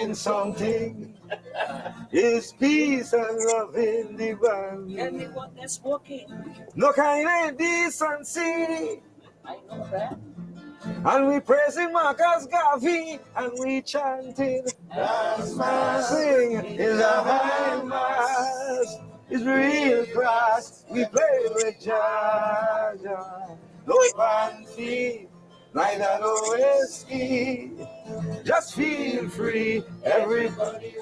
mean something. It's peace and love in the band. Tell me what they're smoking. No kind of decency. I know that. And we praising Marcus Garvey and we chanting. That's Mass. Sing is a high mass. It's real class. We play with Jaja. No fancy, neither no whiskey. Just feel free, everybody.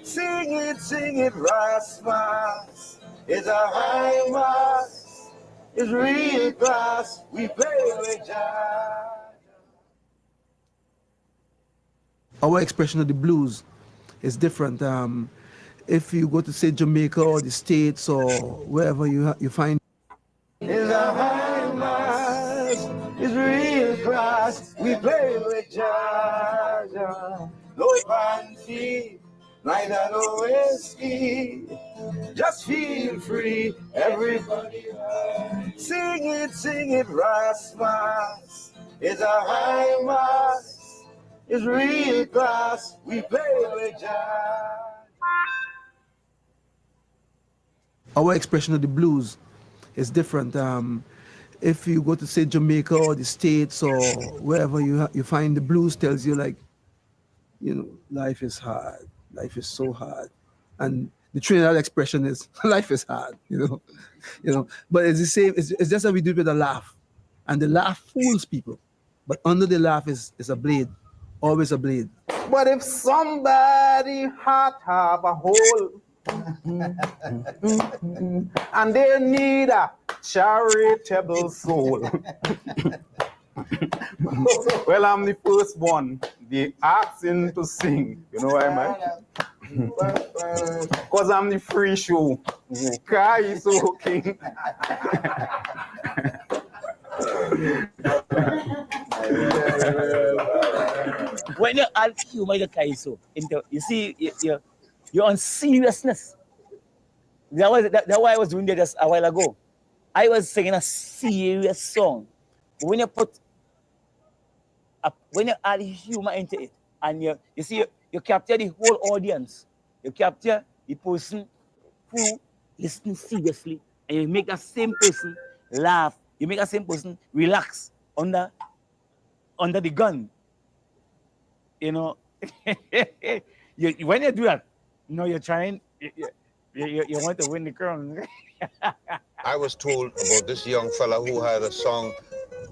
Sing it, Rasmus. It's a high mass. It's real class. We play with Jaja. Our expression of the blues is different. If you go to, say, Jamaica or the States or wherever you find. It's a high mass, it's real class. We play with Jaja. No fancy, neither no whiskey. Just feel free, everybody. Sing it, Rasmus. It's a high mass. It's real class. We play with Jaja. Our expression of the blues is different. If you go to, say, Jamaica or the States or wherever you find the blues tells you, like, you know, life is hard. Life is so hard. And the Trinidad expression is life is hard, you know. But it's the same, it's just that we do it with a laugh. And the laugh fools people. But under the laugh is a blade. Always a blade. But if somebody heart have a hole and they need a charitable soul, well, I'm the first one they asking to sing. You know what I mean? Because I'm the free show. Cry is so king. When you add humor, you see, you're on seriousness. That's why I was doing that just a while ago. I was singing a serious song. When you add humor into it, and you see, you capture the whole audience. You capture the person who listens seriously, and you make that same person laugh. You make that same person relax under the gun. You know, when you do that, you know, you're trying, you want to win the crown. I was told about this young fella who had a song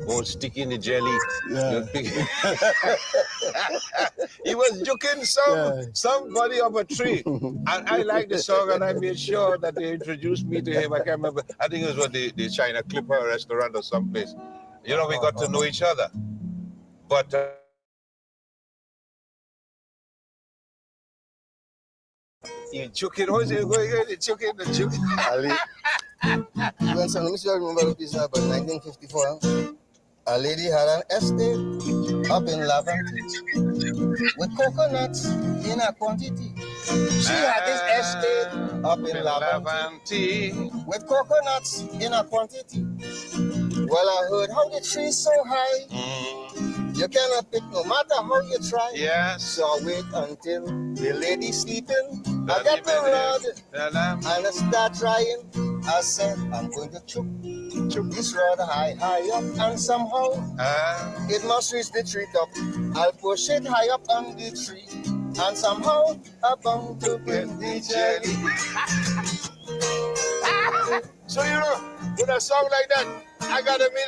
about sticking the jelly. Yeah. He was joking somebody up a tree. And I liked the song, and I made sure that they introduced me to him. I can't remember. I think it was at the China Clipper restaurant or someplace. You know, we got to know each other. But you joking, what's it going? Joking. Ali. Vincent, let me see if I remember this about 1954. A lady had an estate up in Laventille with coconuts in a quantity. She had this estate up in Laventille with coconuts in a quantity. Well, I heard how the tree's so high. You cannot pick no matter how you try. Yes. So I wait until the lady sleeping. I get the rod and I start trying. I said, I'm going to choke this rod high up, and somehow it must reach the tree top. I'll push it high up on the tree, and somehow I'm bound to get the jelly. So, you know, with a song like that, I gotta be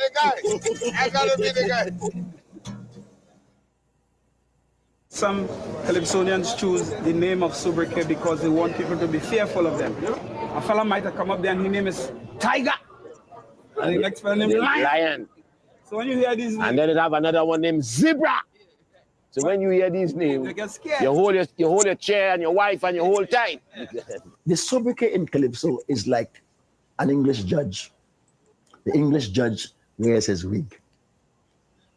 the guy. Some Calypsonians choose the name of sobriquet because they want people to be fearful of them. A fella might have come up there and his name is Tiger. And the next fella named Lion. So when you hear these names, and then they have another one named Zebra. So when you hear these names, you get scared. you hold your chair and your wife and you hold tight. The sobriquet in Calypso is like an English judge. The English judge wears his wig.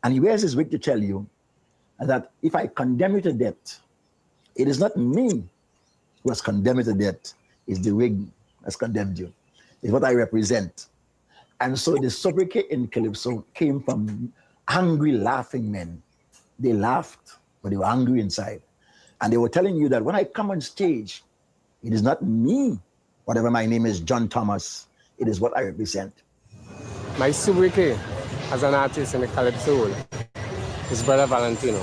And he wears his wig to tell you that if I condemn you to death, it is not me who has condemned you to death, it's the wig has condemned you. It's what I represent. And so the sobriquet in Calypso came from angry, laughing men. They laughed, but they were angry inside. And they were telling you that when I come on stage, it is not me, whatever my name is, John Thomas, it is what I represent. My sobriquet as an artist in the Calypso is Brother Valentino.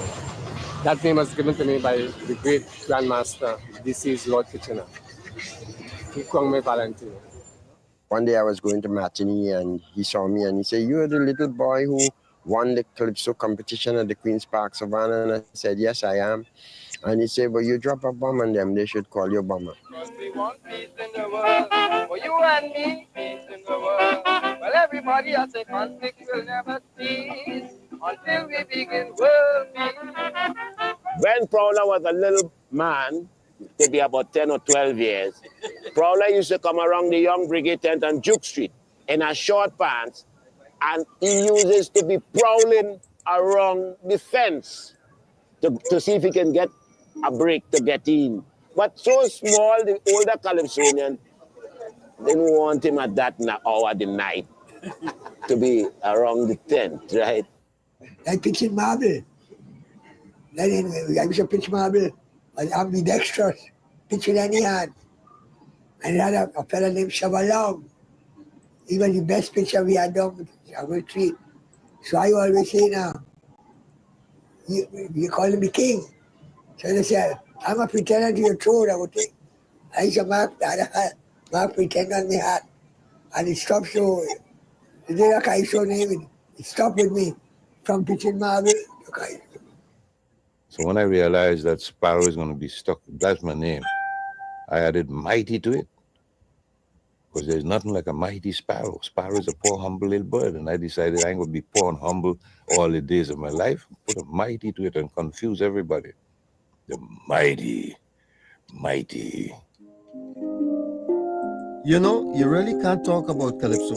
That name was given to me by the great Grandmaster, deceased Lord Kitchener. He called me Valentino. One day I was going to matinee and he saw me and he said, "You're the little boy who won the Calypso competition at the Queen's Park Savannah." And I said, "Yes, I am." And he said, "Well, you drop a bomb on them, they should call you Bomber." Because we want peace in the world, for you and me, peace in the world. Well, everybody has a conflict will never cease until we begin world peace. When Prowler was a little man, maybe about 10 or 12 years, Prowler used to come around the Young Brigade tent on Duke Street in a short pants, and he uses to be prowling around the fence to see if he can get a break to get in. But so small, the older Calypsonian didn't want him at that hour of the night to be around the tent, right? Like pitching marble. Then I used to pitch marble and ambidextrous, pitching any hand. And I had a fellow named Shabalong. He was the best pitcher we had done with our treat. So I always say now, you call him the king. So they said, "I'm a pretender to your throat," I would think. I used to mark pretend on my hat. And it stopped so, the day that I saw name it stopped with me from pitching marble to Kaiso. So when I realized that Sparrow is going to be stuck, that's my name, I added mighty to it. Because there's nothing like a mighty sparrow. Sparrow is a poor, humble little bird. And I decided I ain't going to be poor and humble all the days of my life. Put a mighty to it and confuse everybody. The mighty, mighty. You know, you really can't talk about Calypso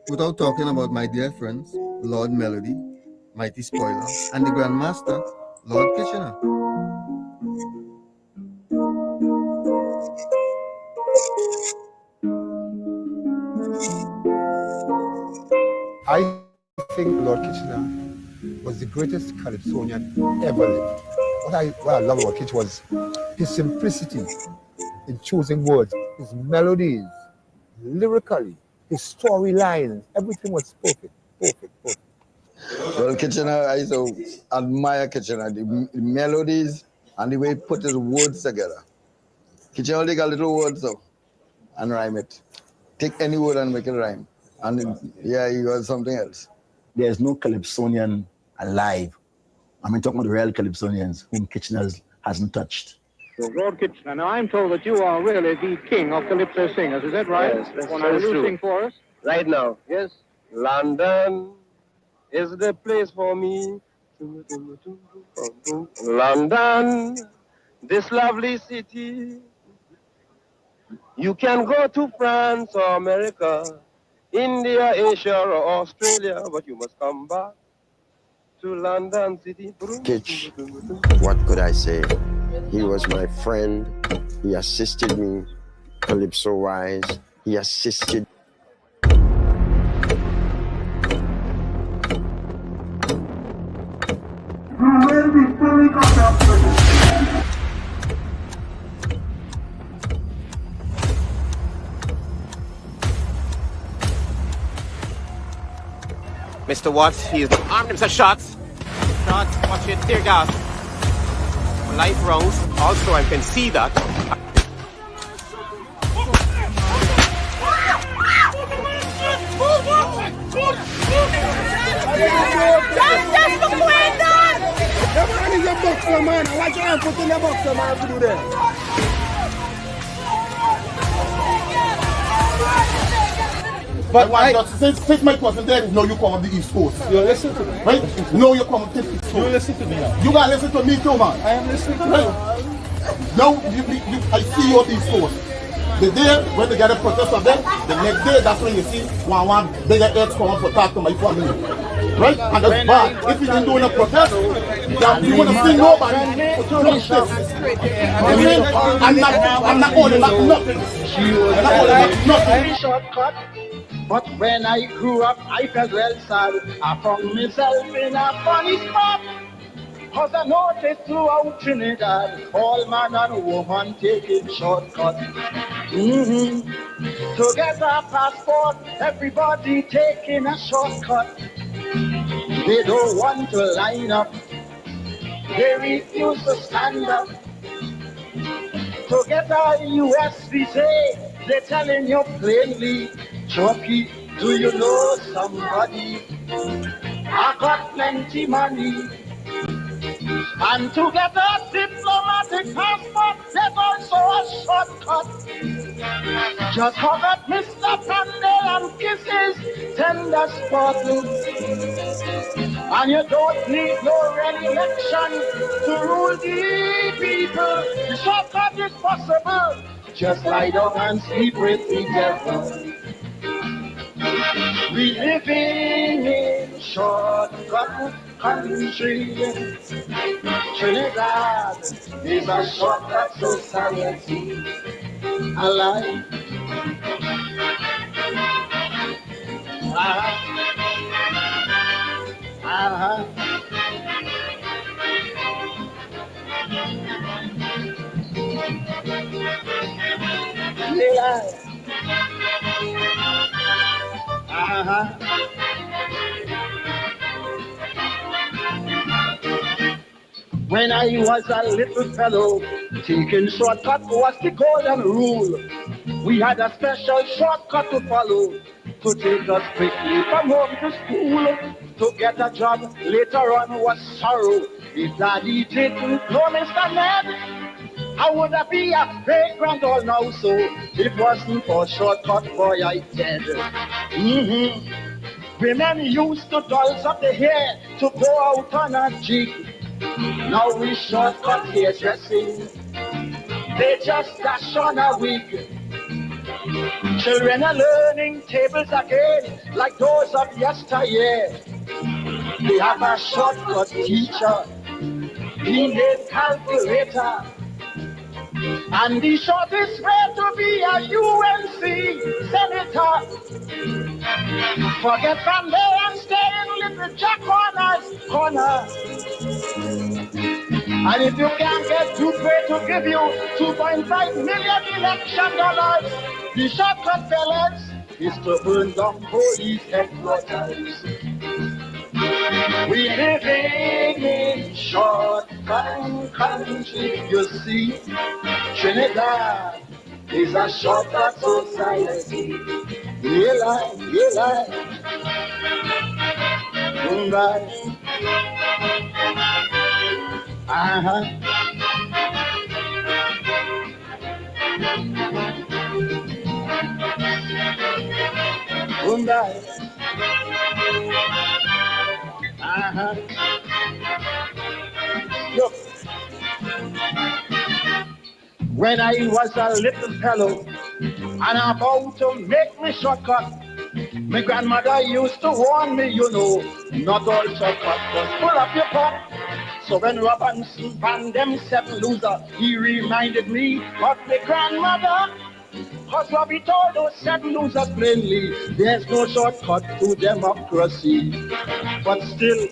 without talking about my dear friends, Lord Melody, Mighty Spoiler, and the Grandmaster, Lord Kitchener. I think Lord Kitchener was the greatest Calypsonian ever lived. What I love about Kitch was his simplicity in choosing words, his melodies, lyrically, his storylines, everything was perfect. Well, Kitchener, I used to admire Kitchener, the melodies and the way he put his words together. Kitchener only got little words though, and rhyme it. Take any word and make it rhyme. And yeah, he got something else. There's no Calypsonian alive. I mean, talking about the real Calypsonians whom Kitchener hasn't touched. So, Lord Kitchener, now I'm told that you are really the king of Calypso singers. Is that right? Yes, that's Will you sing for us? Right now. Yes. London is the place for me. London, this lovely city. You can go to France or America, India, Asia, or Australia, but you must come back to London City. Kitch, what could I say? He was my friend. He assisted me Calypso-wise. He assisted. Mr. Watts, he is armed himself shots. Shots, watch it, tear gas. Life rounds. Also, I can see that. Just look where done! The man is a boxer, man. Watch your hand put in the boxer, man, to do that. But since Mike wasn't there, no, you come on the East Coast. You listen to me. Right? No, you come on the East Coast. You listen to me now. You gotta listen to me too, man. I am listening to you. Right? Now, I see you on the East Coast. The day when they get a protest of them, the next day, that's when you see one bigger heads come up for talk to my family. Right? And that's bad. If you didn't do a protest, you wouldn't see nobody. I'm not holding back nothing. I'm not holding back nothing. Shortcut. But when I grew up, I felt well sad. I found myself in a funny spot. Cause I noticed throughout Trinidad, all man and woman taking shortcuts. To get a passport, everybody taking a shortcut. They don't want to line up. They refuse to stand up. To get a US visa, they're telling you plainly, Chucky, do you know somebody? I got plenty money. And to get a diplomatic passport, there's also a shortcut. Just hug at Mr. Pandey and kiss his tender spot. And you don't need no re-election to rule the people. The shortcut is possible. Just lie down and sleep with the devil. We living in shortcut country. Trinidad is a shortcut society. Alive. When I was a little fellow, taking shortcut was the golden rule. We had a special shortcut to follow to take us quickly from home to school. To get a job later on was sorrow. If Daddy didn't know Mr. Ned, I would have been a vagrant all now. So it wasn't for shortcut, boy, I dead. Women used to doll up the hair to go out on a jig. Now we shortcut hairdressing. They just dash on a wig. Children are learning tables again, like those of yesteryear. We have a shortcut teacher, he named calculator. And the shortest way to be a UNC senator. Forget from there and stay in Little Jack corner. And if you can't get too great to give you $2.5 million election dollars, the shortcut fellas is to burn down police headquarters. We living in shortcut country, you see. Trinidad is a shortcut society. You lie. Look, when I was a little fellow and about to make me shortcut, my grandmother used to warn me, you know, not all shortcut, just pull up your pot. So when Robinson found them 7 losers, he reminded me of my grandmother. Cause Robbie told those 7 losers plainly, there's no shortcut to democracy. But still,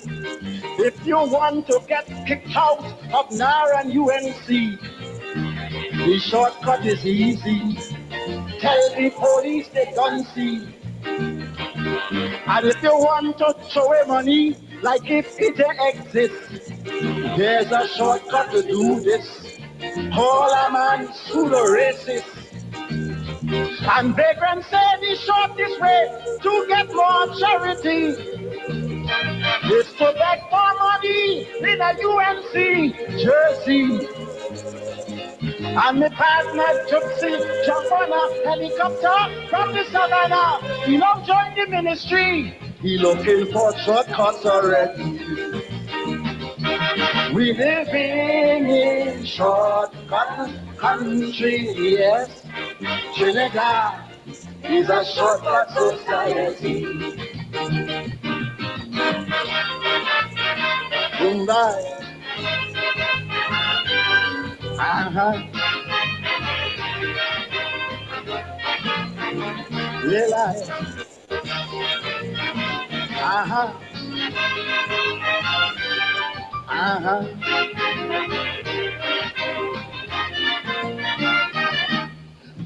if you want to get kicked out of NAR and UNC, the shortcut is easy. Tell the police they don't see. And if you want to throw away money like if it exists, there's a shortcut to do this. Call a man pseudo-racist. And vagrants say the shortest way to get more charity is to beg for money in a UNC jersey. And the partner Gypsy jump on a helicopter from the savannah. He don't join the ministry. He looking for shortcuts already. We living in shortcut country, yes. Trinidad is a shortcut society. Mumbai. Realize. Uh-huh.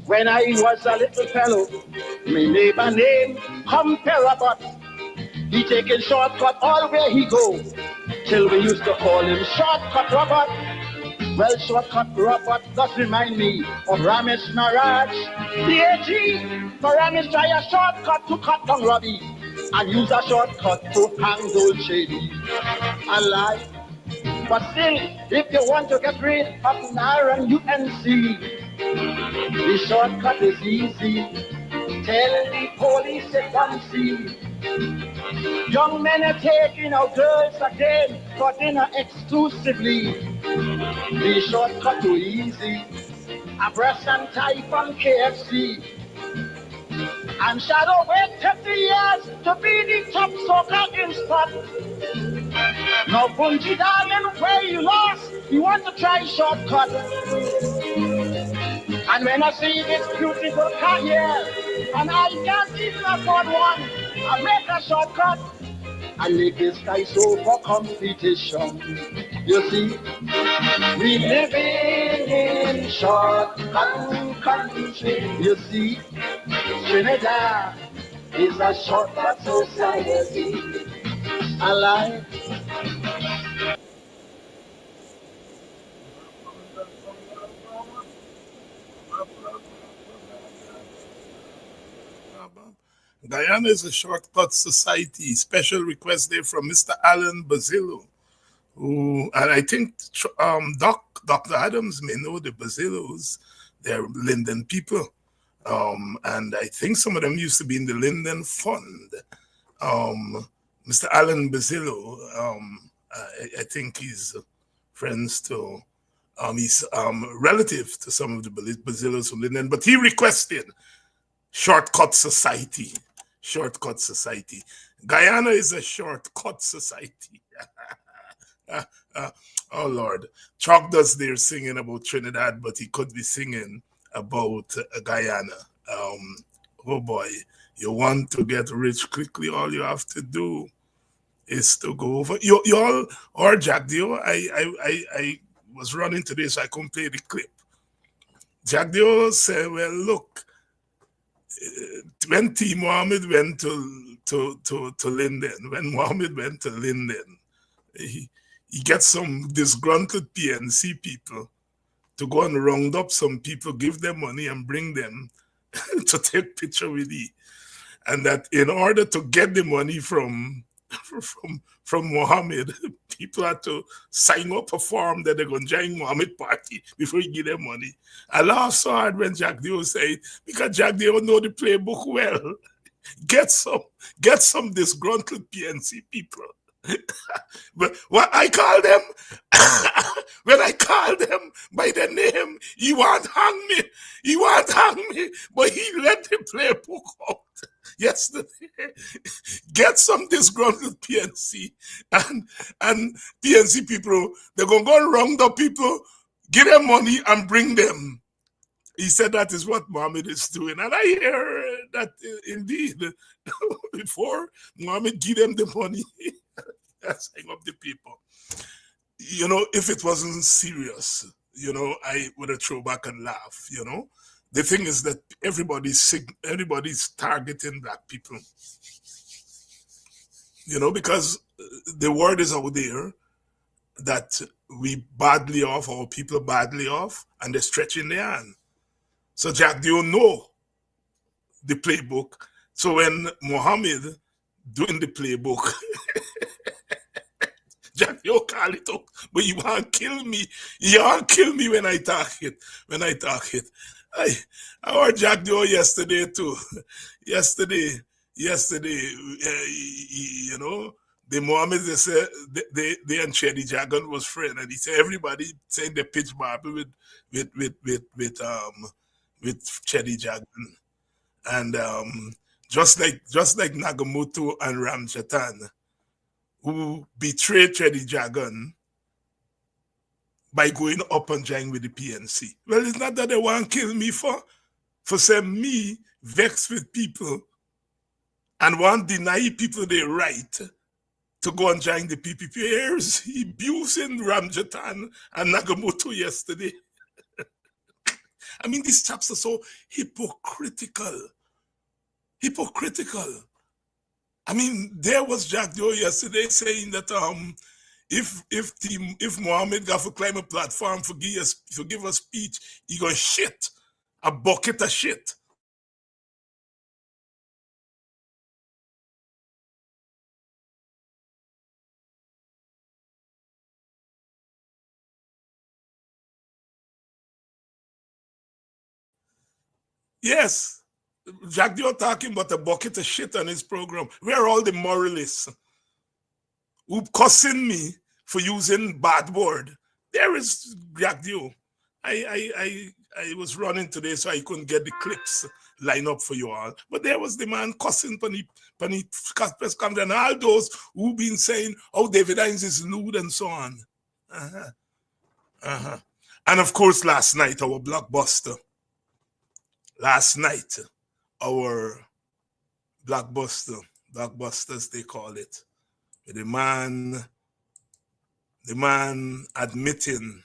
When I was a little fellow, my neighbor named Humperabot. He taking shortcut all where he go, till we used to call him Shortcut Robot. Well, Shortcut Robot does remind me of Ramesh Maharaj. DAG, for Ramesh try a shortcut to cut down Robbie, and use a shortcut to hang Gold Shady. I lie. But still, if you want to get rid of Nair and UNC, the shortcut is easy. Tell the police they don't see. Young men are taking our girls again for dinner exclusively. The shortcut too easy. A breast and tie from KFC. And Shadow wait 50 years to be the top soca in spot. Now Bunji darling, where you lost, you want to try shortcut. And when I see this beautiful car here, and I can't even afford one, I make a shortcut. I make this guy so for competition. You see, we living in shortcut country. You see, Trinidad is a shortcut society. I like. Guyana is a shortcut society. Special request there from Mr. Alan Bazillo, who, and I think Dr. Adams may know the Bazillos. They're Linden people. And I think some of them used to be in the Linden Fund. Mr. Alan Bazillo, I think he's friends to, he's relative to some of the Bazillos from Linden, but he requested Shortcut Society. Shortcut Society. Guyana is a shortcut society. Oh Lord. Chalk does there singing about Trinidad, but he could be singing about Guyana. Oh boy, you want to get rich quickly, all you have to do is to go over. You all, or Jack Dio, I was running today, so I couldn't play the clip. Jack Dio said, well, look, when T. Mohammed went to Linden, when Mohammed went to Linden, he gets some disgruntled PNC people to go and round up some people, give them money and bring them to take picture with he. And that in order to get the money from Mohammed, people had to sign up a form that they're going to join Mohammed party before you give them money. I laughed so hard when Jack Dio said, because Jack Dio know the playbook well. Get some disgruntled PNC people. But what I call them, when I call them by the name, he won't hang me, but he let the playbook out yesterday. Get some disgruntled PNC and PNC people, they're going to go round up people, give them money and bring them. He said that is what Mohammed is doing. And I hear that indeed, before Mohammed give them the money, sign up the people. You know, if it wasn't serious, you know, I would have thrown back and laugh, you know. The thing is that everybody's targeting black people. You know, because the word is out there that we badly off, our people badly off, and they're stretching their hand. So Jack Dio know the playbook. So when Mohammed doing the playbook, Jack Dio call it up, but you want to kill me. You want to kill me when I talk it. I heard Jack Dio yesterday too. Yesterday, you know, the Mohammed, they said they and Chedi Jagan was friend, and he said everybody saying the pitch marble with Chedi Jagan, and just like Nagamutu and Ramjatan, who betrayed Chedi Jagan by going up and joining with the PNC. Well, it's not that they want to kill me for saying me vexed with people and want to deny people their right to go and join the PPP. Here's he abusing Ramjatan and Nagamoto yesterday. I mean, these chaps are so hypocritical. Hypocritical. I mean, there was Jack Doe yesterday saying that if Mohammed got to climb a platform for give a speech, he gonna shit a bucket of shit. Yes, Jack Dio talking about a bucket of shit on his program. Where are all the moralists who cussing me for using bad word? There is Jack Dio. I was running today, so I couldn't get the clips line up for you all. But there was the man cussing Pani press conference, and all those who been saying, "Oh, David Hines is lewd" and so on. And of course, last night our blockbuster. Last night, our blockbusters they call it. The man admitting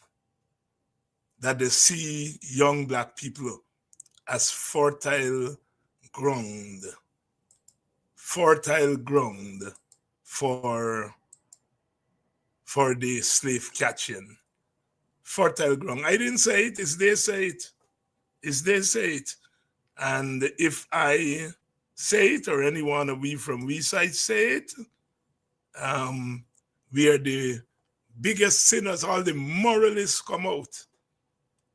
that they see young black people as fertile ground for the slave catching. Fertile ground. I didn't say it, it's they say it. It's they say it. And if I say it, or anyone of we from we side say it, we are the biggest sinners. All the moralists come out,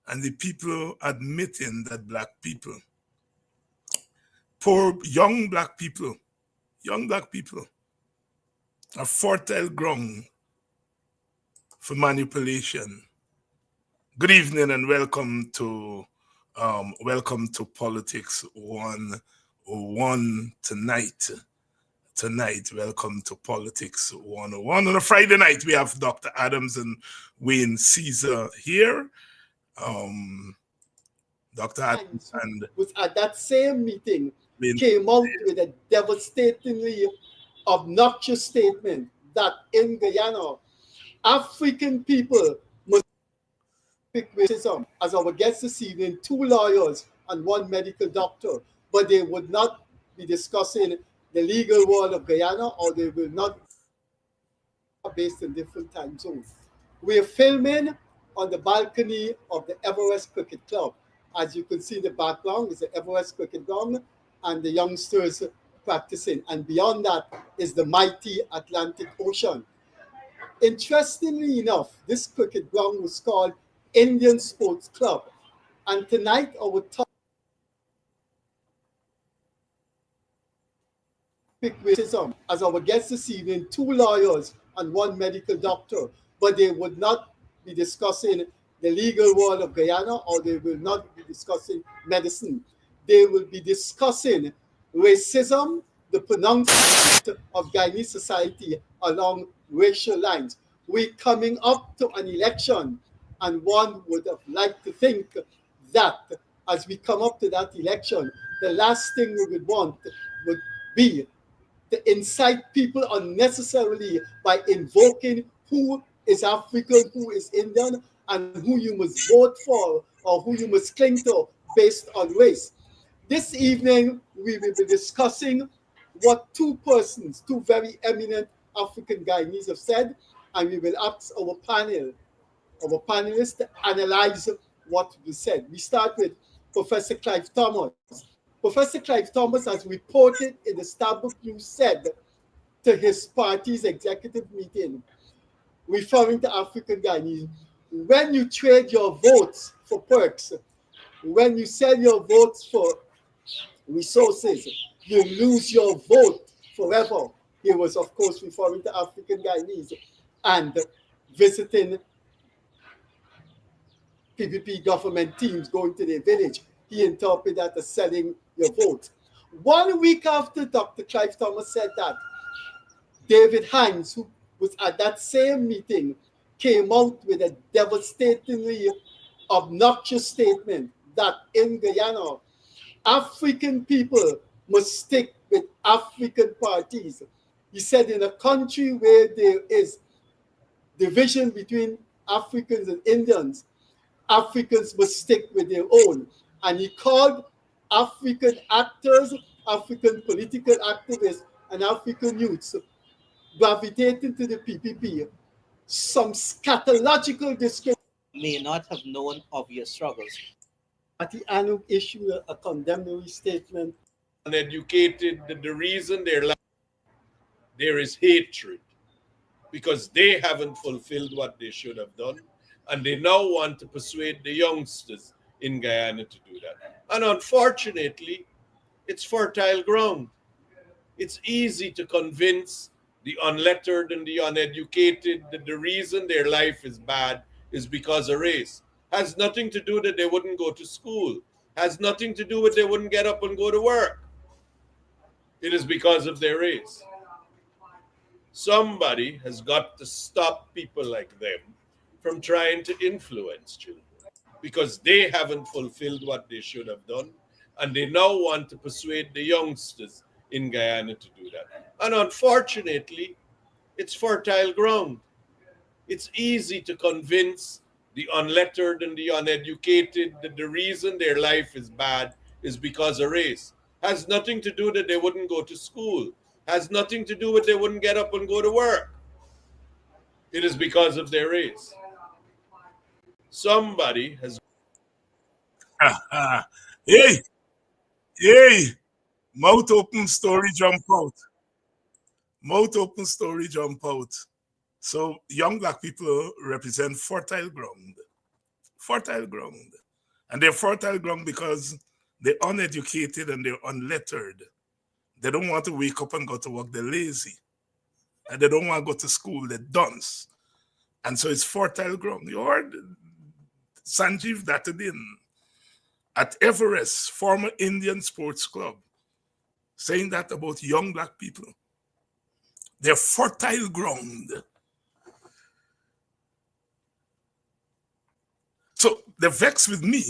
and the people admitting that black people, poor young black people, are fertile ground for manipulation. Good evening and welcome to Politics 101 tonight. Welcome to Politics 101. On a Friday night, we have Dr. Adams and Wayne Cesar here. Dr. Adams and was at that same meeting came out with a devastatingly obnoxious statement that in Guyana, African people must racism. As our guest this evening, 2 lawyers and 1 medical doctor, but they would not be discussing the legal world of Guyana, or they will not be based in different time zones. We are filming on the balcony of the Everest Cricket Club. As you can see in the background is the Everest Cricket Ground and the youngsters practicing. And beyond that is the mighty Atlantic Ocean. Interestingly enough, this cricket ground was called Indian Sports Club. And tonight our topic racism. As our guest this evening, 2 lawyers and 1 medical doctor, but they would not be discussing the legal world of Guyana, or they will not be discussing medicine. They will be discussing racism, the pronouncement of Guyanese society along racial lines. We're coming up to an election, and one would have liked to think that as we come up to that election, the last thing we would want would be to incite people unnecessarily by invoking who is African, who is Indian, and who you must vote for or who you must cling to based on race. This evening, we will be discussing what 2 persons, 2 very eminent African Guyanese have said, and we will ask our panelists to analyze what we said. We start with Professor Clive Thomas. Professor Clive Thomas, as reported in the Starbuck News, said to his party's executive meeting, referring to African Guyanese, when you trade your votes for perks, when you sell your votes for resources, you lose your vote forever. He was, of course, referring to African Guyanese and visiting PPP government teams going to their village. He interpreted that as selling your vote. 1 week after Dr. Clive Thomas said that, David Hines, who was at that same meeting, came out with a devastatingly obnoxious statement that in Guyana, African people must stick with African parties. He said in a country where there is division between Africans and Indians, Africans must stick with their own. And he called African actors, African political activists, and African youths gravitating to the PPP some scatological discrimination. May not have known of your struggles. At the annual issue, a condemnatory statement. Uneducated, the reason there is hatred because they haven't fulfilled what they should have done, and they now want to persuade the youngsters in Guyana to do that. And unfortunately, it's fertile ground. It's easy to convince the unlettered and the uneducated that the reason their life is bad is because of race. Has nothing to do that they wouldn't go to school. Has nothing to do with they wouldn't get up and go to work. It is because of their race. Somebody has got to stop people like them from trying to influence children because they haven't fulfilled what they should have done, and they now want to persuade the youngsters in Guyana to do that. And unfortunately, it's fertile ground. It's easy to convince the unlettered and the uneducated that the reason their life is bad is because of race. Has nothing to do that they wouldn't go to school. Has nothing to do with they wouldn't get up and go to work. It is because of their race. Somebody has... Hey, mouth open, story jump out. Mouth open, story jump out. So young black people represent fertile ground. Fertile ground. And they're fertile ground because they're uneducated and they're unlettered. They don't want to wake up and go to work. They're lazy. And they don't want to go to school. They're dunce. And so it's fertile ground. You heard Sanjeev Dattadin at Everest, former Indian Sports Club, saying that about young black people. They're fertile ground. So they're vexed with me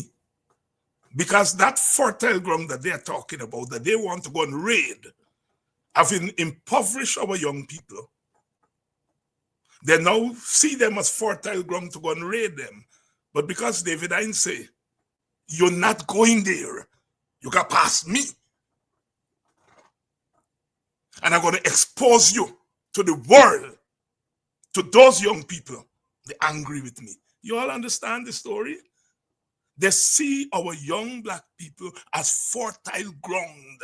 because that fertile ground that they're talking about, that they want to go and raid, have impoverished our young people. They now see them as fertile ground to go and raid them. But because David Hines say, you're not going there, you got past me. And I'm going to expose you to the world, to those young people. They're angry with me. You all understand the story? They see our young black people as fertile ground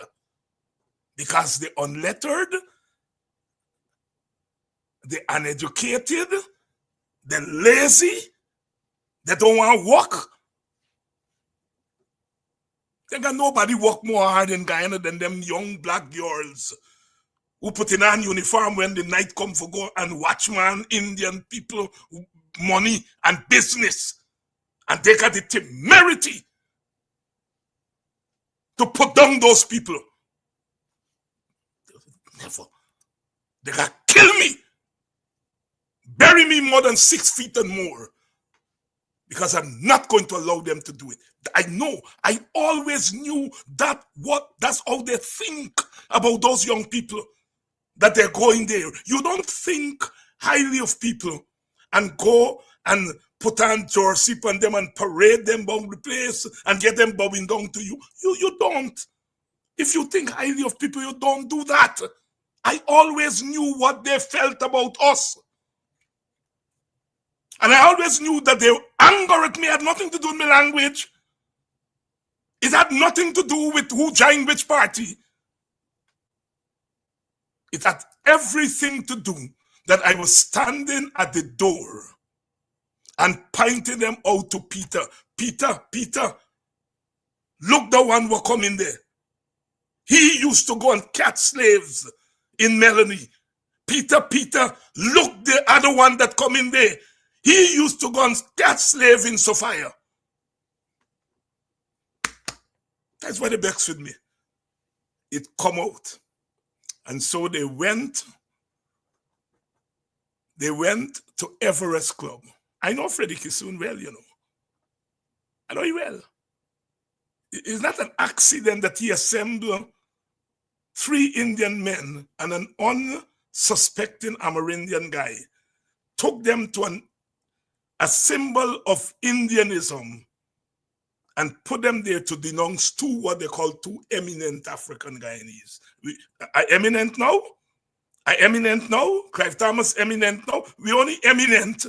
because they're unlettered, they're uneducated, they're lazy, they don't want to work. They got nobody work more hard in Guyana than them young black girls who put in an uniform when the night come for go and watchman Indian people money and business. And they got the temerity to put down those people. Never. They got kill me. Bury me more than 6 feet and more. Because I'm not going to allow them to do it. I know. I always knew that's how they think about those young people. That they're going there. You don't think highly of people and go and put on jersey on them and parade them down the place and get them bowing down to you. You don't. If you think highly of people, you don't do that. I always knew what they felt about us. And I always knew that their anger at me had nothing to do with my language. It had nothing to do with who joined which party. It had everything to do that I was standing at the door and pointing them out to Peter. Peter, look the one who come in there. He used to go and catch slaves in Melanie. Peter, look the other one that come in there. He used to go and catch slave in Sophia. That's why they vexed with me. It come out. And so they went to Everest Club. I know Freddie Kissoon well, you know. I know you well. It's not an accident that he assembled 3 Indian men and an suspecting Amerindian guy, took them to a symbol of Indianism and put them there to denounce what they call two eminent African Guyanese. Are eminent now? Are eminent now? Clive Thomas eminent now? We only eminent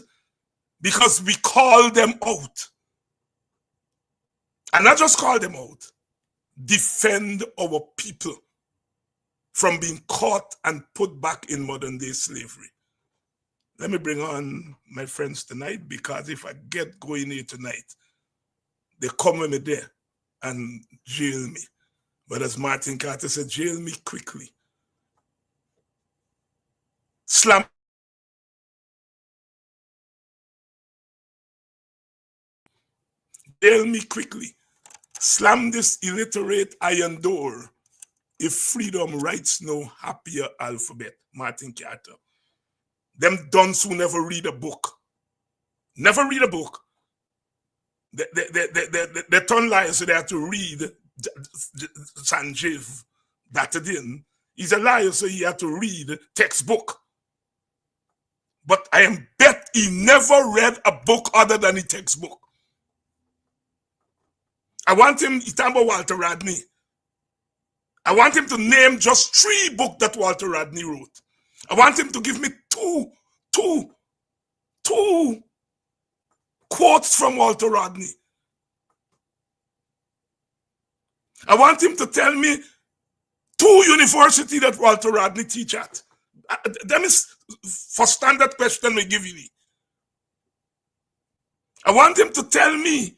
because we call them out. And not just call them out. Defend our people from being caught and put back in modern day slavery. Let me bring on my friends tonight, because if I get going here tonight, they come with me there and jail me. But as Martin Carter said, jail me quickly. Slam. Jail me quickly. Slam this illiterate iron door if freedom writes no happier alphabet. Martin Carter. Them dunce who never read a book. Never read a book. They turn liars so they have to read Sanjeev Batadin. He's a liar, so he had to read textbook. But I am bet he never read a book other than a textbook. I want him, he's talking about Walter Rodney. I want him to name just 3 books that Walter Rodney wrote. I want him to give me two quotes from Walter Rodney. I want him to tell me 2 universities that Walter Rodney teach at. Them is for standard question we give you. I want him to tell me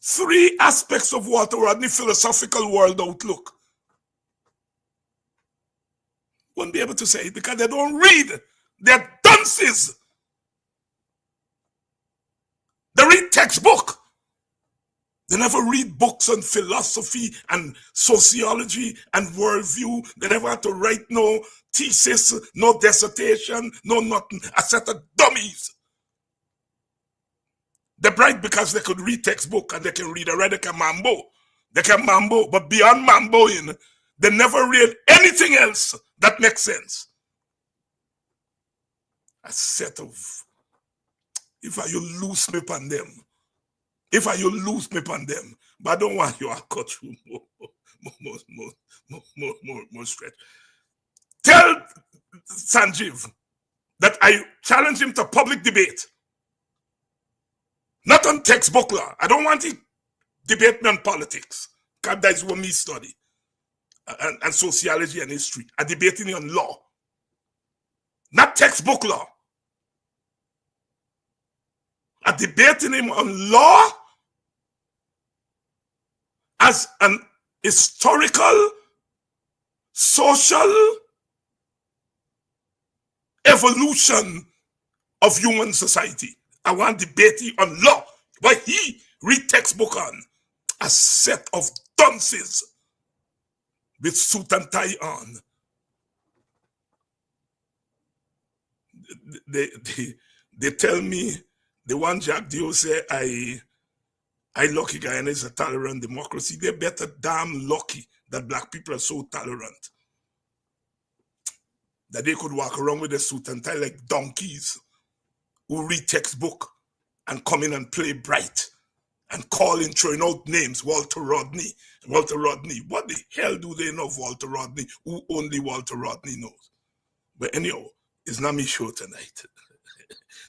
3 aspects of Walter Rodney philosophical world outlook. Won't be able to say it because they don't read. They're dunces. They read textbook. They never read books on philosophy and sociology and worldview. They never had to write no thesis, no dissertation, no nothing. A set of dummies. They're bright because they could read textbook and they can read already. They can mambo. They can mambo. But beyond mamboing, they never read anything else that makes sense. A set of, if I you lose me upon them, if I you lose me upon them, but I don't want you to cut through more stretch. Tell Sanjeev that I challenge him to public debate. Not on textbook law. I don't want him to debate me on politics, because that's what me study. And sociology and history. I'm debating on law. Not textbook law. I'm debating him on law as an historical, social evolution of human society. I want debating on law. What he read textbook on. A set of dunces with suit and tie on. They tell me, the one Jack Dio say, I lucky Guyana is a tolerant democracy. They're better damn lucky that black people are so tolerant that they could walk around with a suit and tie like donkeys who read textbook and come in and play bright and calling, throwing out names, Walter Rodney. What the hell do they know of Walter Rodney, who only Walter Rodney knows? But anyhow, it's not me show tonight.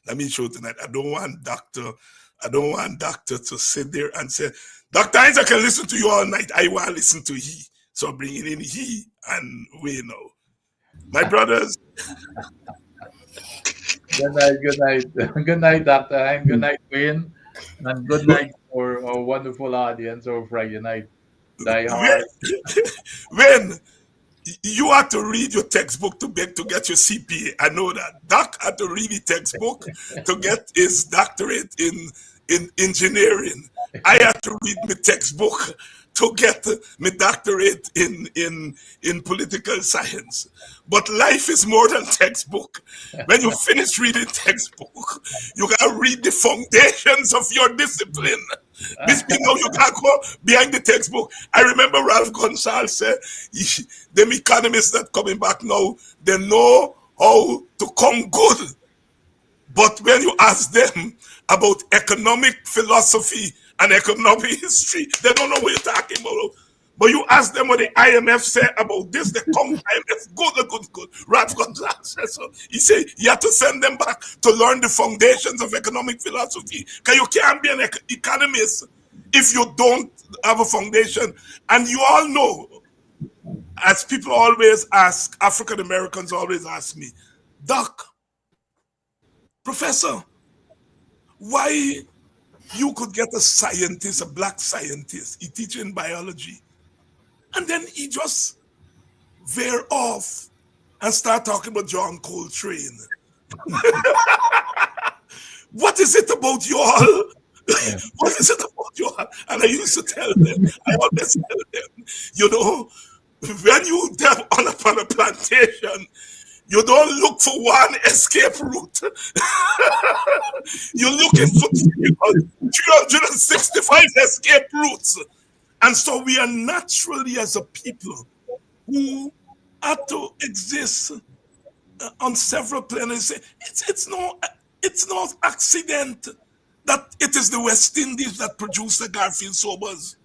Not me show tonight. I don't want doctor to sit there and say, Dr. Hines, I can listen to you all night. I want to listen to he. So bringing in he and we know. My brothers. Good night. Good night, Dr. Hines. Good night, Wayne. And good night for our wonderful audience over Friday night. Die hard. When you had to read your textbook to get your CPA, I know that. Doc had to read the textbook to get his doctorate in engineering. I had to read my textbook to get my doctorate in political science. But life is more than textbook. When you finish reading textbook, you gotta read the foundations of your discipline. This thing now you can't go behind the textbook. I remember Ralph Gonsalves said, them economists that coming back now, they know how to come good. But when you ask them about economic philosophy and economic history, they don't know what you're talking about. But you ask them what the IMF say about this, they come IMF good. Ralph Gonzalez says so. He said you have to send them back to learn the foundations of economic philosophy. Because you can't be an economist if you don't have a foundation. And you all know, as people always ask, African Americans always ask me, Doc, Professor, why you could get a scientist, a black scientist, he teaching biology, and then he just veer off and start talking about John Coltrane. What is it about you all? What is it about you all? And I used to tell them, I always tell them, you know, when you live on a plantation, you don't look for one escape route. You're looking for 365 escape routes. And so we are naturally, as a people, who have to exist on several planets. It's no accident that it is the West Indies that produce the Garfield Sobers.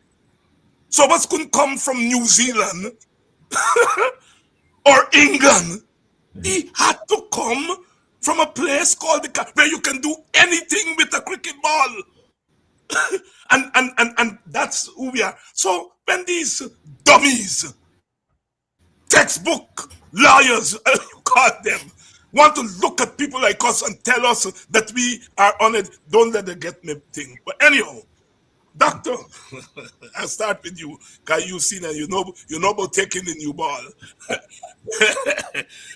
Sobers couldn't come from New Zealand or England. He had to come from a place called where you can do anything with a cricket ball. and that's who we are. So when these dummies, textbook lawyers, you call them, want to look at people like us and tell us that we are on it, don't let them get me thing. But anyhow, Doctor, I'll start with you, because you've seen and you know about taking the new ball.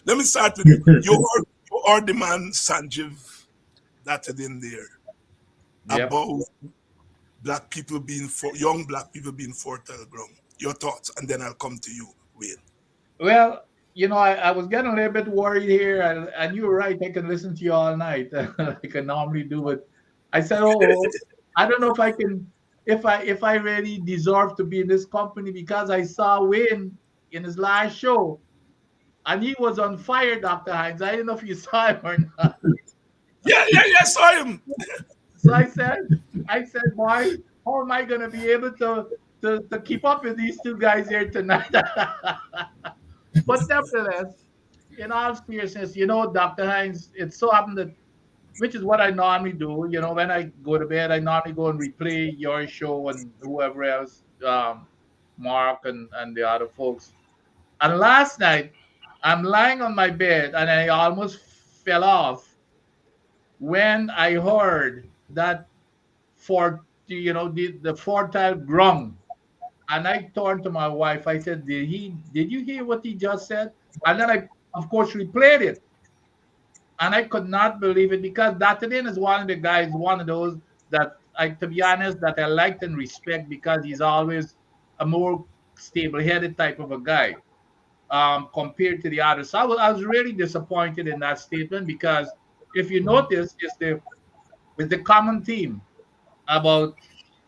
Let me start with you. You are the man, Sanjeev, that is in there, about black people being young black people being fertile ground. Your thoughts, and then I'll come to you, Wayne. Well, you know, I was getting a little bit worried here, and you were right. I can listen to you all night like I normally do, but I said, I don't know if I can. If I really deserve to be in this company, because I saw Wayne in his last show and he was on fire, Dr. Hines. I don't know if you saw him or not. Yeah, saw him. So I said, boy, how am I gonna be able to keep up with these two guys here tonight? But nevertheless, in all seriousness, you know, Dr. Hines, it so happened that, which is what I normally do. You know, when I go to bed, I normally go and replay your show and whoever else, Mark and the other folks. And last night, I'm lying on my bed and I almost fell off when I heard that the fertile ground. And I turned to my wife. I said, did you hear what he just said? And then I, of course, replayed it. And I could not believe it, because Dr. is one of the guys, one of those that to be honest, that I liked and respect, because he's always a more stable-headed type of a guy compared to the others. So I was really disappointed in that statement, because if you notice, it's the common theme about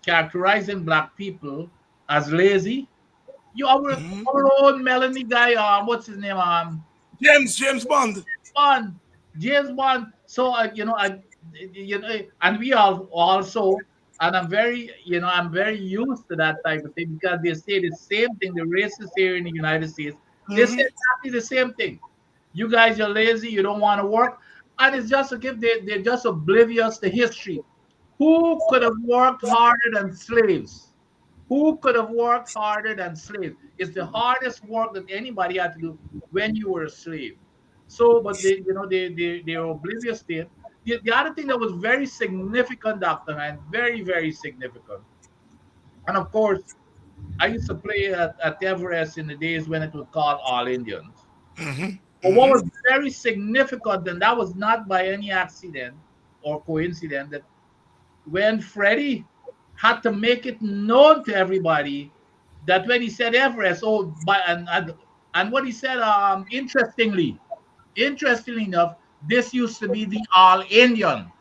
characterizing black people as lazy. Our own Melanie guy, what's his name? James Bond. James Bond. So and we are also, and I'm very used to that type of thing, because they say the same thing. The racists here in the United States, they say exactly the same thing. You guys are lazy. You don't want to work, and it's just they're just oblivious to history. Who could have worked harder than slaves? Who could have worked harder than slaves? It's the hardest work that anybody had to do when you were a slave. So, but they're oblivious to it. The other thing that was very significant, Dr. Man, very, very significant. And of course, I used to play at Everest in the days when it was called All Indians. But what was very significant, and that was not by any accident or coincidence, that when Freddie had to make it known to everybody that when he said Everest, and what he said, interestingly enough, this used to be the All Indian.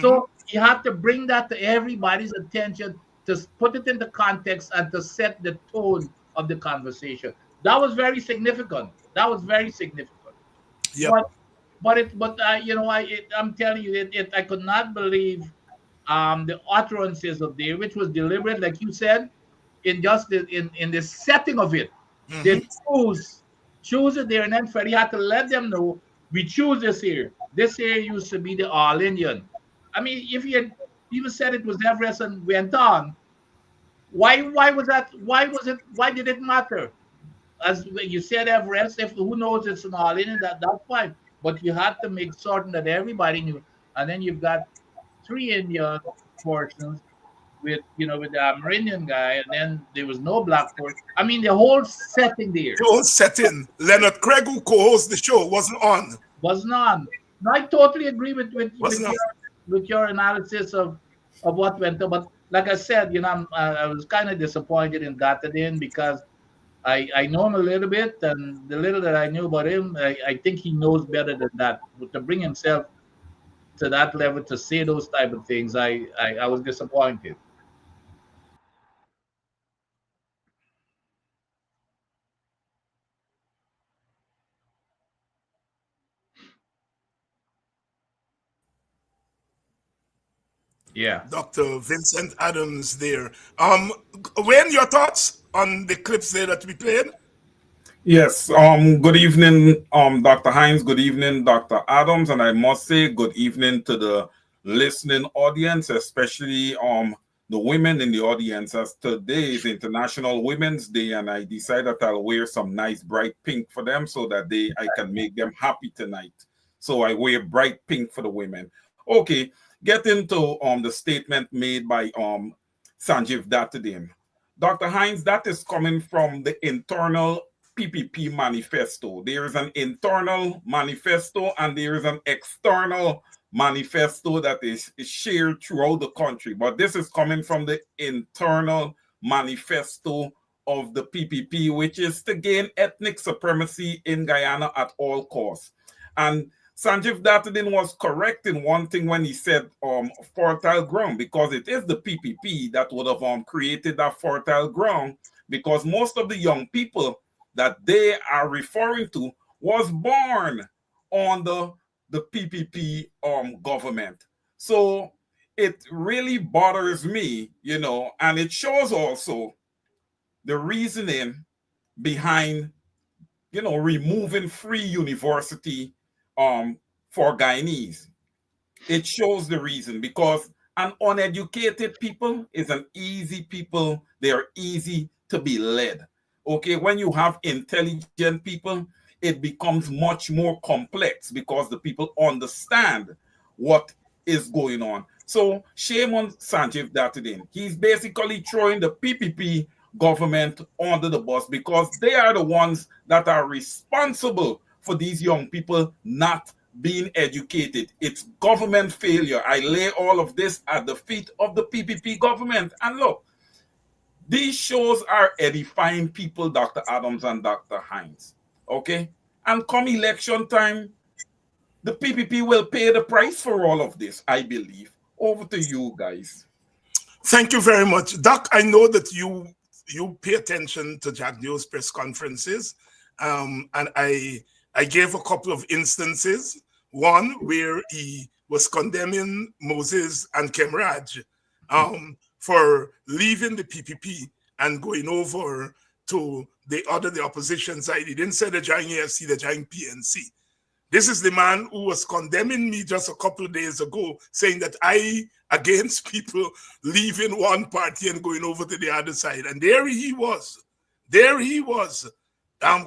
So you have to bring that to everybody's attention, to put it in the context and to set the tone of the conversation. That was very significant. Yep. I'm telling you, I could not believe the utterances of Dave, which was deliberate, like you said, in the setting of it. They choose it there, and then Freddie had to let them know we choose this here. This here used to be the All Indian. I mean, if he had even said it was Everest and went on, why was that? Why was it? Why did it matter? As you said, Everest, if who knows it's an All Indian, that's fine. But you had to make certain that everybody knew. And then you've got three Indian portions with the Amerindian guy, and then there was no black portion. I mean, the whole setting there. The whole setting. Leonard Craig, who co-hosts the show, wasn't on. Wasn't on. No, I totally agree with your analysis of what went on. But like I said, I was kind of disappointed in Dr.David because I know him a little bit, and the little that I knew about him, I think he knows better than that. But to bring himself to that level to say those type of things, I was disappointed. Yeah. Dr. Vincent Adams there. Wayne, your thoughts on the clips there that we played? Yes. Good evening, Dr. Hines. Good evening, Dr. Adams. And I must say good evening to the listening audience, especially the women in the audience, as today is International Women's Day, and I decided I'll wear some nice bright pink for them so that I can make them happy tonight. So I wear bright pink for the women. Okay, get into the statement made by Sanjeev Dattadin. Dr. Hines, that is coming from the internal PPP manifesto. There is an internal manifesto and there is an external manifesto that is shared throughout the country. But this is coming from the internal manifesto of the PPP, which is to gain ethnic supremacy in Guyana at all costs. And Sanjeev Dattadin was correct in one thing when he said fertile ground, because it is the PPP that would have created that fertile ground, because most of the young people that they are referring to was born on the PPP government. So it really bothers me, and it shows also the reasoning behind, removing free university for Guyanese. It shows the reason, because an uneducated people is an easy people. They are easy to be led. Okay, when you have intelligent people, it becomes much more complex because the people understand what is going on. So shame on Sanjeev Dattadin. He's basically throwing the PPP government under the bus because they are the ones that are responsible for these young people not being educated. It's government failure. I lay all of this at the feet of the PPP government. And look, these shows are edifying people, Dr. Adams and Dr. Hines. Okay? And come election time, the PPP will pay the price for all of this, I believe. Over to you guys. Thank you very much. Doc, I know that you pay attention to Jack Dio's press conferences. And I gave a couple of instances. One where he was condemning Moses and Kemraj for leaving the PPP and going over to the opposition side. He didn't say the joint AFC, the joint PNC. This is the man who was condemning me just a couple of days ago, saying that I against people leaving one party and going over to the other side. And there he was,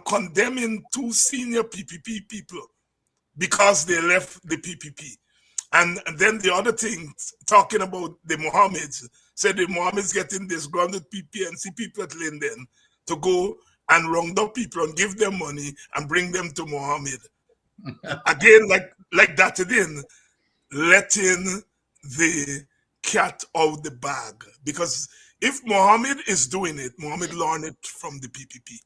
condemning two senior PPP people because they left the PPP. And then the other thing, talking about the Mohammeds, said the Mohammeds getting disgruntled PPNC people at Linden to go and round up people and give them money and bring them to Mohammed. Again, like that again, letting the cat out the bag. Because if Mohammed is doing it, Mohammed learned it from the PPP.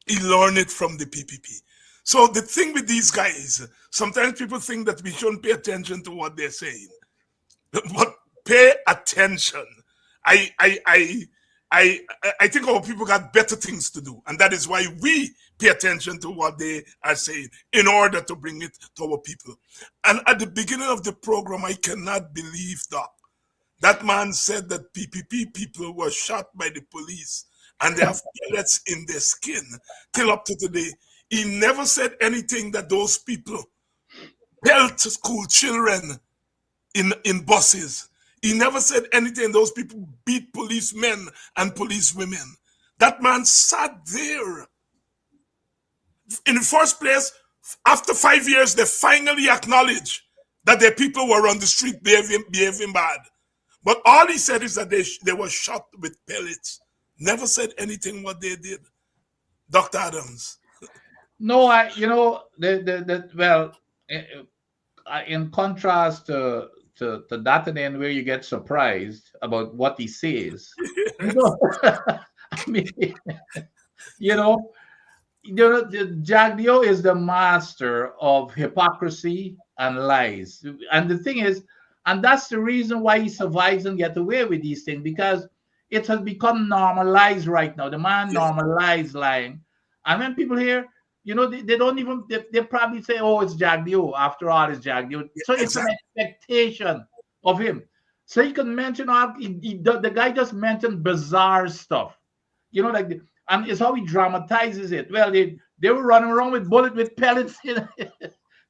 He learned it from the PPP. So the thing with these guys, sometimes people think that we shouldn't pay attention to what they're saying, but pay attention. I think our people got better things to do, and that is why we pay attention to what they are saying in order to bring it to our people. And at the beginning of the program, I cannot believe that man said that PPP people were shot by the police and they have pellets in their skin till up to today. He never said anything that those people pelt school children in buses. He never said anything. Those people beat policemen and policewomen. That man sat there. In the first place, after 5 years, they finally acknowledged that their people were on the street behaving bad. But all he said is that they were shot with pellets. Never said anything what they did. Dr. Adams. No, in contrast to that and then where you get surprised about what he says, I mean, Jagdeo is the master of hypocrisy and lies. And the thing is, and that's the reason why he survives and gets away with these things, because it has become normalized right now. The man normalized lying. And when people hear, they don't even, they probably say, oh, it's Jagdeo. After all, it's Jagdeo. So it's an expectation of him. So he can mention, the guy just mentioned bizarre stuff. And it's how he dramatizes it. Well, they were running around with pellets in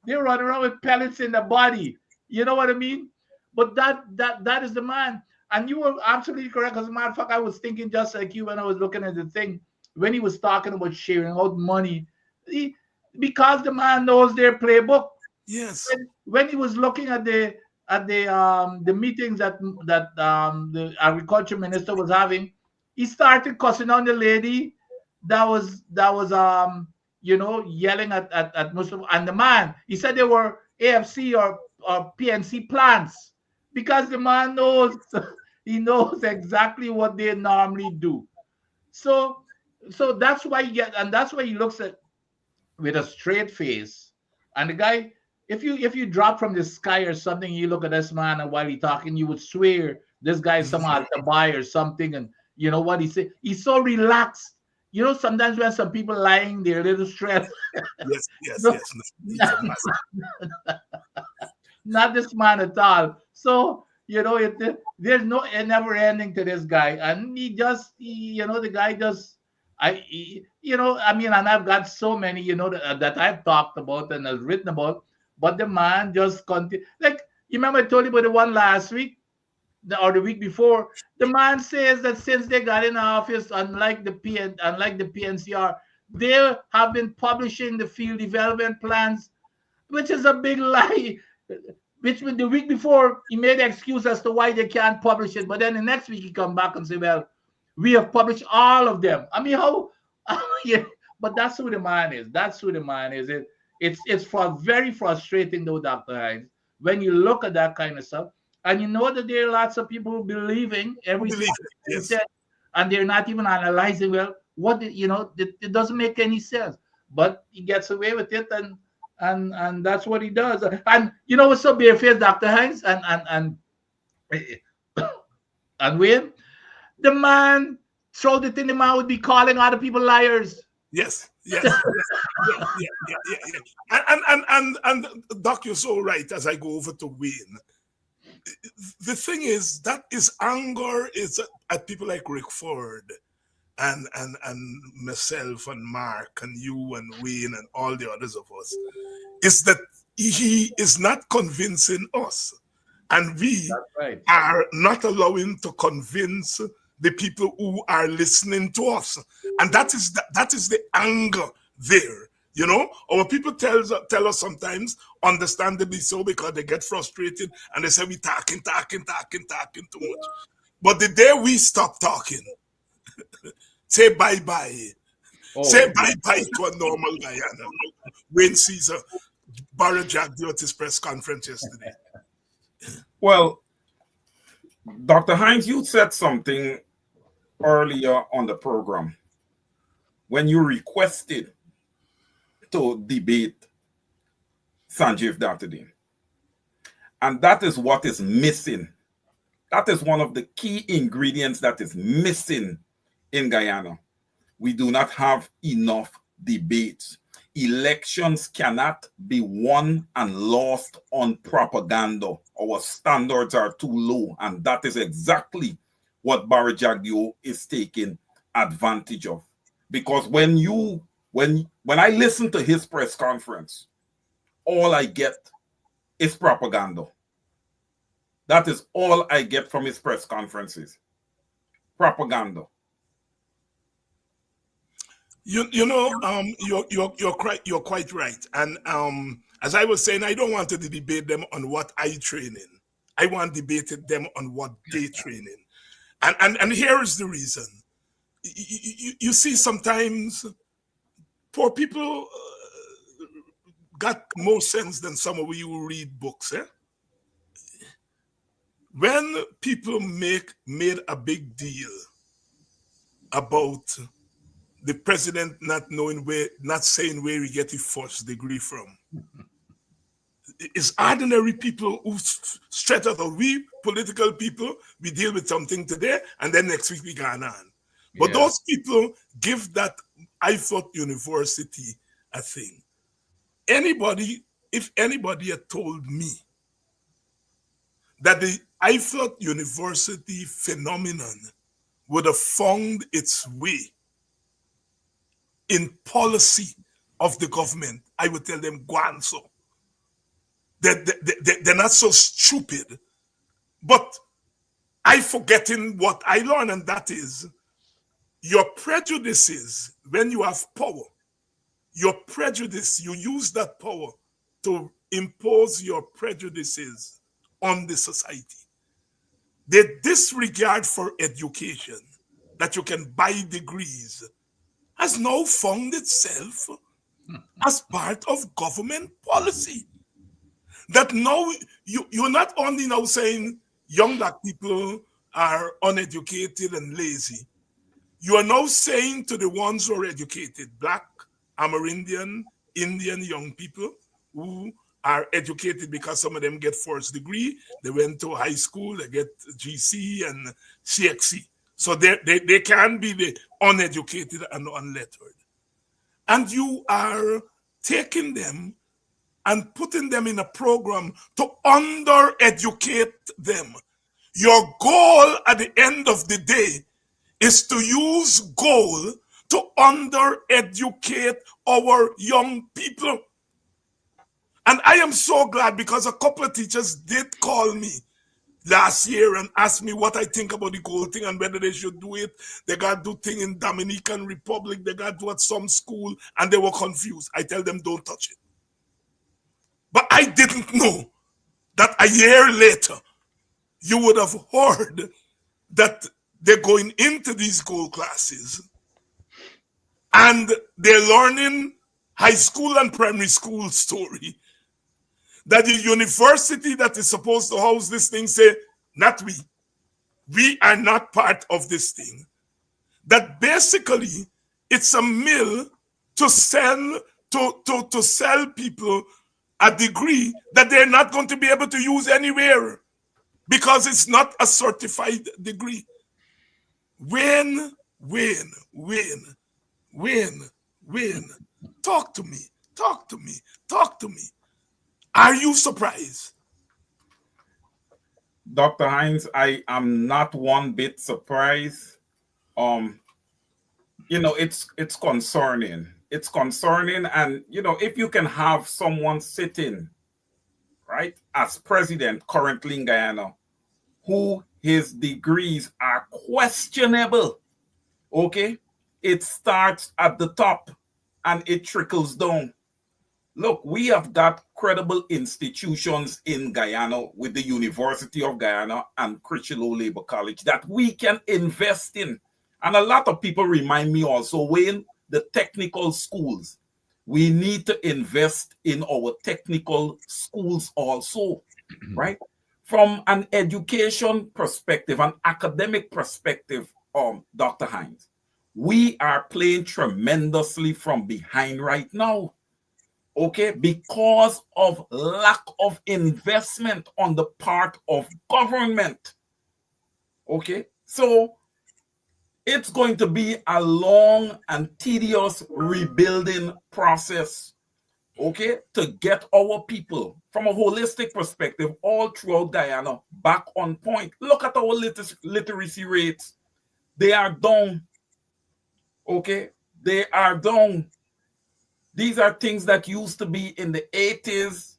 they were running around with pellets in the body. You know what I mean? But that is the man. And you were absolutely correct. As a matter of fact, I was thinking just like you when I was looking at the thing, when he was talking about sharing out money, because the man knows their playbook. Yes. When he was looking at the meetings that the agriculture minister was having, he started cussing on the lady that was yelling at Muslim, and the man, he said they were AFC or PNC plants, because the man knows he knows exactly what they normally do. So that's why that's why he looks at with a straight face. And the guy, if you drop from the sky or something, you look at this man, and while he's talking, you would swear this guy is somehow to buy or something. And you know what he said? He's so relaxed. Sometimes when some people lying, they're a little stressed. Yes. Not this man at all. So there's no never ending to this guy, and the guy just and I've got so many that I've talked about and have written about, but the man just continue. Like, you remember I told you about the one last week or the week before. The man says that since they got in office, unlike the PNCR, they have been publishing the field development plans, which is a big lie. Which the week before he made an excuse as to why they can't publish it, but then the next week he come back and say, well, we have published all of them. I mean, how? Yeah, but that's who the man is. That's who the man is. It's very frustrating though, Dr. Hines, when you look at that kind of stuff, and you know that there are lots of people believing everything he said, and they're not even analyzing, well, it doesn't make any sense. But he gets away with it, and that's what he does. And what's so barefaced, Dr. Hines and Wayne? The man throw the thing, the man would be calling other people liars. Yes. And Doc, you're so right. As I go over to Wayne, the thing is that is anger is at people like Rick Ford and myself and Mark and you and Wayne and all the others of us, is that he is not convincing us, and we are not allowing to convince the people who are listening to us. And that is the anger there. Our people tell us sometimes, understandably so, because they get frustrated and they say we talking too much. But the day we stop talking, say bye-bye. Say bye-bye to a normal Guyana. Wayne Cesar borrowed Jagdeo at his press conference yesterday. Well, Dr. Hines, you said something earlier on the program when you requested to debate Sanjeev Dr.David. And that is what is missing. That is one of the key ingredients that is missing in Guyana. We do not have enough debates. Elections cannot be won and lost on propaganda. Our standards are too low, and that is exactly what Barry Jagdeo is taking advantage of. Because when I listen to his press conference, all I get is propaganda. That is all I get from his press conferences. Propaganda. You're quite right. And as I was saying, I don't want to debate them on what I train in. I want to debate them on what they train in. And here is the reason. You see, sometimes poor people got more sense than some of you who read books. When people made a big deal about the president not saying where he get his first degree from, it's ordinary people who straight out of we political people, we deal with something today and then next week we go on. But those people give that IFOT University a thing. If anybody had told me that the IFOT University phenomenon would have found its way in policy of the government, I would tell them, go on so. They're not so stupid. But I forgetting what I learned, and that is your prejudices. When you have power, your prejudice, you use that power to impose your prejudices on the society. The disregard for education, that you can buy degrees, has now found itself as part of government policy. That now you're not only now saying young black people are uneducated and lazy. You are now saying to the ones who are educated, black, Amerindian, Indian young people who are educated because some of them get first degree, they went to high school, they get GC and CXC. So they can be the uneducated and unlettered. And you are taking them and putting them in a program to under-educate them. Your goal at the end of the day is to use gold to under-educate our young people. And I am so glad because a couple of teachers did call me last year and ask me what I think about the gold thing and whether they should do it. They got to do thing in Dominican Republic, they got to do at some school, and they were confused. I tell them, don't touch it. But I didn't know that a year later, you would have heard that they're going into these gold classes and they're learning high school and primary school story. That the university that is supposed to house this thing say, not we. We are not part of this thing. That basically it's a mill to sell to sell people a degree that they're not going to be able to use anywhere because it's not a certified degree. When? Talk to me. Are you surprised? Dr. Hines, I am not one bit surprised. It's concerning. It's concerning, and if you can have someone sitting, right, as president currently in Guyana, who his degrees are questionable, okay? It starts at the top and it trickles down. Look, we have got credible institutions in Guyana with the University of Guyana and Critchlow Labor College that we can invest in. And a lot of people remind me also, Wayne, the technical schools. We need to invest in our technical schools also, right? From an education perspective, an academic perspective, Dr. Hines, we are playing tremendously from behind right now. Okay, because of lack of investment on the part of government. Okay, so It's going to be a long and tedious rebuilding process, okay, to get our people from a holistic perspective all throughout Guyana back on point. Look at our literacy rates. They are down, okay? They are down. These are things that used to be in the 80s.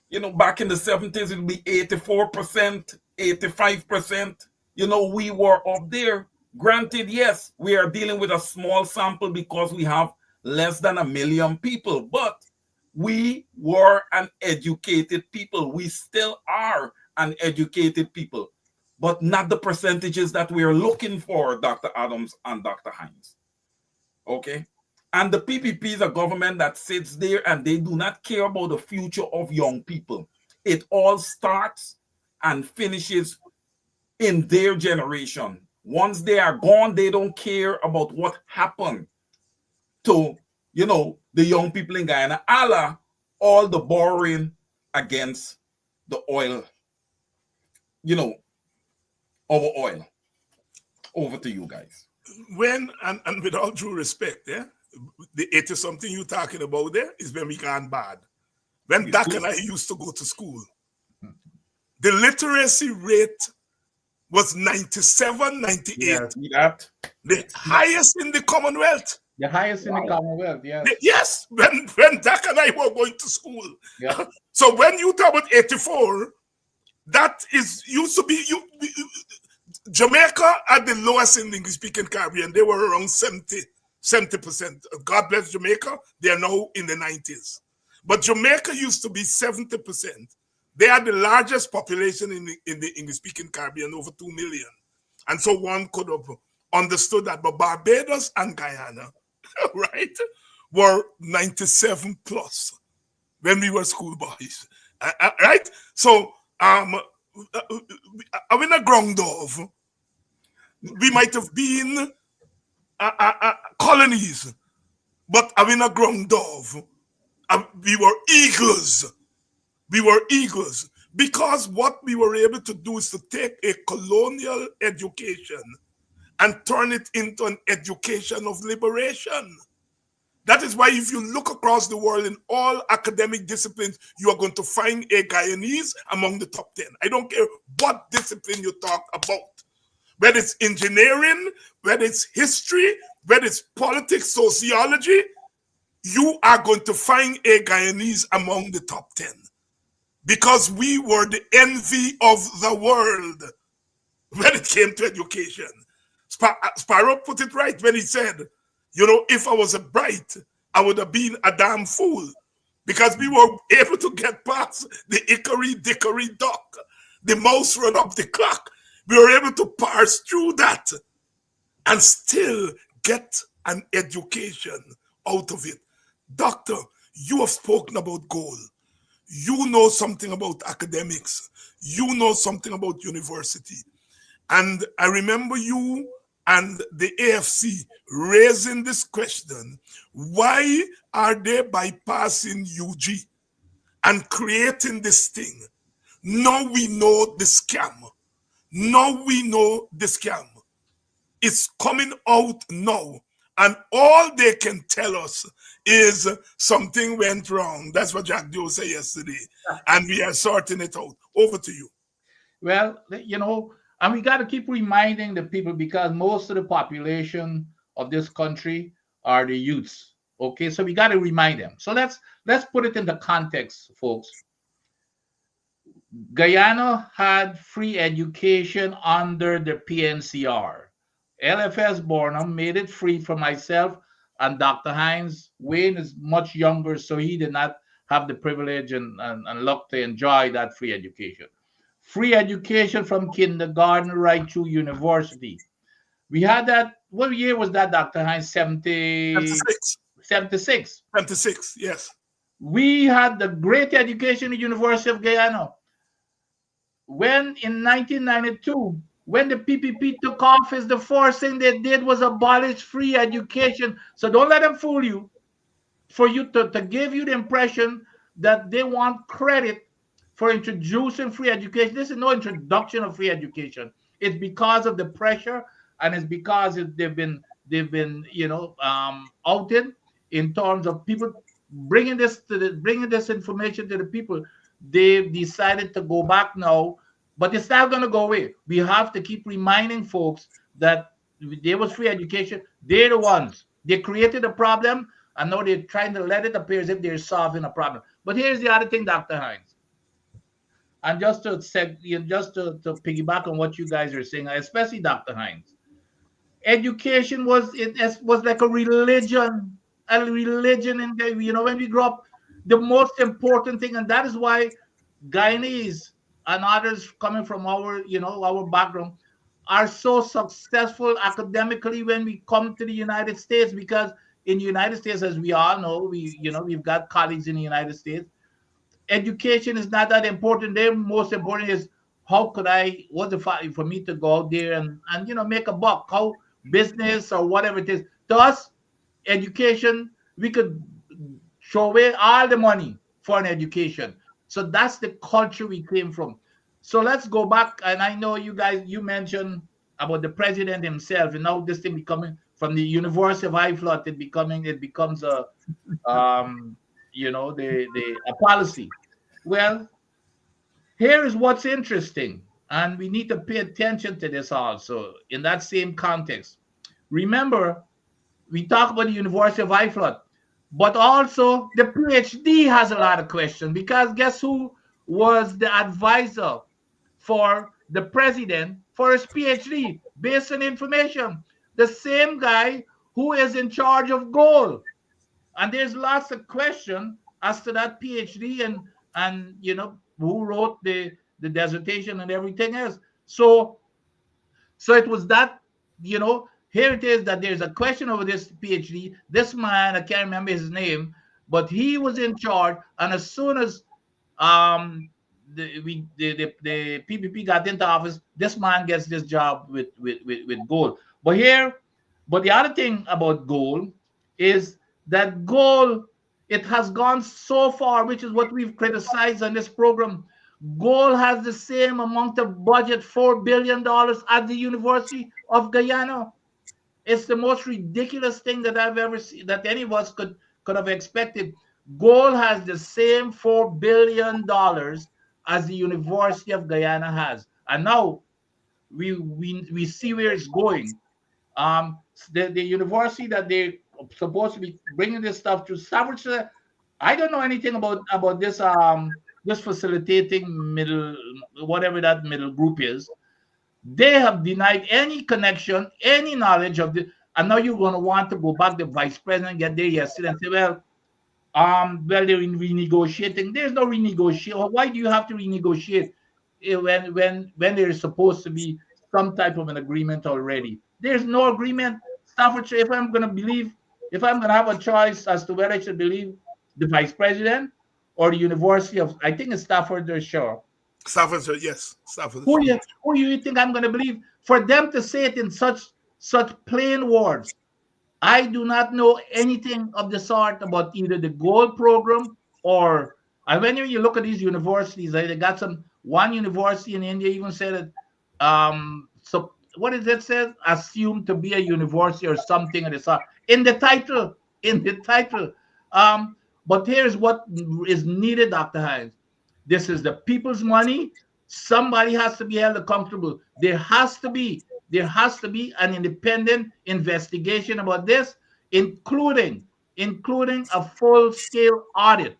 You know, back in the 70s, it would be 84%, 85%. You know, we were up there. Granted, yes, we are dealing with a small sample because we have less than 1 million people, but we were an educated people. We still are an educated people, but not the percentages that we are looking for, Dr. Adams and Dr. Hines. Okay? And the PPP is a government that sits there and they do not care about the future of young people. It all starts and finishes in their generation. Once they are gone, they don't care about what happened to, you know, the young people in Guyana, a la all the borrowing against the oil, you know, our oil. Over to you guys. When, and with all due respect, yeah, the 80-something you're talking about there is when we gone bad. When Doc and I used to go to school, the literacy rate was 97, 98. Yes, the highest in the Commonwealth. The highest in the Commonwealth, yes. Yes, when Doc and I were going to school. Yeah. So when you talk about 84, that is used to be Jamaica at the lowest in the English-speaking Caribbean. They were around 70%. God bless Jamaica. They are now in the 90s. But Jamaica used to be 70%. They are the largest population in the English-speaking Caribbean, over 2 million. And so one could have understood that. But Barbados and Guyana, right, were 97 plus when we were schoolboys. Right? So, I'm in a ground of, we might have been colonies, but I'm in a ground of, we were eagles. We were eagles because what we were able to do is to take a colonial education and turn it into an education of liberation. That is why if you look across the world in all academic disciplines, you are going to find a Guyanese among the top 10. I don't care what discipline you talk about. Whether it's engineering, whether it's history, whether it's politics, sociology, you are going to find a Guyanese among the top 10. Because we were the envy of the world when it came to education. Sparrow put it right when he said, you know, if I was a bright, I would have been a damn fool. Because we were able to get past the hickory dickory dock. The mouse run up the clock. We were able to parse through that and still get an education out of it. Doctor, you have spoken about goal. You know something about academics. You know something about university. And I remember you and the AFC raising this question, why are they bypassing UG and creating this thing? Now we know the scam. Now we know the scam. It's coming out now. And all they can tell us is something went wrong. That's what Jack Joe said yesterday. And we are sorting it out. Over to you. Well, you know, and we got to keep reminding the people because most of the population of this country are the youths. Okay, so we got to remind them. So let's put it in the context, folks. Guyana had free education under the PNCR. LFS Bornham made it free for myself and Dr. Hines. Wayne is much younger, so he did not have the privilege and luck to enjoy that free education. Free education from kindergarten right through university. We had that. What year was that, Dr. Hines? 76. 76. 76, yes. We had the great education at the University of Guyana. When in 1992, when the PPP took office, the first thing they did was abolish free education. So don't let them fool you, for you to give you the impression that they want credit for introducing free education. This is no introduction of free education. It's because of the pressure and it's because they've been outed in terms of people bringing this information to the people. They've decided to go back now, but it's not going to go away. We have to keep reminding folks that there was free education. They're the ones. They created a problem, and now they're trying to let it appear as if they're solving a problem. But here's the other thing, Dr. Hines. And just to piggyback on what you guys are saying, especially Dr. Hines, education was like a religion in the, when we grew up, the most important thing, and that is why Guyanese and others coming from our background are so successful academically when we come to the United States, because in the United States, as we all know, we've got colleagues in the United States. Education is not that important. The most important is how could what's the for me to go out there and make a buck, how business or whatever it is. To us, education, we could throw away all the money for an education. So that's the culture we came from. So let's go back. And I know you mentioned about the president himself, and now this thing becoming from the University of High Flood, it becomes a a policy. Well, here is what's interesting, and we need to pay attention to this also in that same context. Remember, we talk about the University of High Flood, but also the PhD has a lot of questions, because guess who was the advisor for the president for his PhD based on information? The same guy who is in charge of gold. And there's lots of question as to that PhD and who wrote the dissertation and everything else. So it was that, here it is that there's a question over this PhD. This man, I can't remember his name, but he was in charge. And as soon as the PPP got into office, this man gets this job with gold. But the other thing about gold is that gold, it has gone so far, which is what we've criticized on this program. Gold has the same amount of budget, $4 billion, at the University of Guyana. It's the most ridiculous thing that I've ever seen, that any of us could have expected. Gold has the same $4 billion as the University of Guyana has. And now we see where it's going. The university that they're supposed to be bringing this stuff to, Staffordshire, I don't know anything about this this facilitating whatever that middle group is. They have denied any connection, any knowledge of the. And now you're going to want to go back. The vice president get there yesterday and say, well, they're in renegotiating. There's no renegotiation. Why do you have to renegotiate when there's supposed to be some type of an agreement already? There's no agreement. Staffordshire, if I'm going to have a choice as to whether I should believe the vice president or the University of, I think it's Staffordshire. Staffordshire, yes. Staffordshire. Who you think I'm going to believe? For them to say it in such plain words. I do not know anything of the sort about either the gold program or, and when you look at these universities, they got one university in India even said that, so what is it said? Assumed to be a university or something of the sort. In the title. But here's what is needed, Dr. Hines. This is the people's money. Somebody has to be held accountable. There has to be an independent investigation about this, including a full-scale audit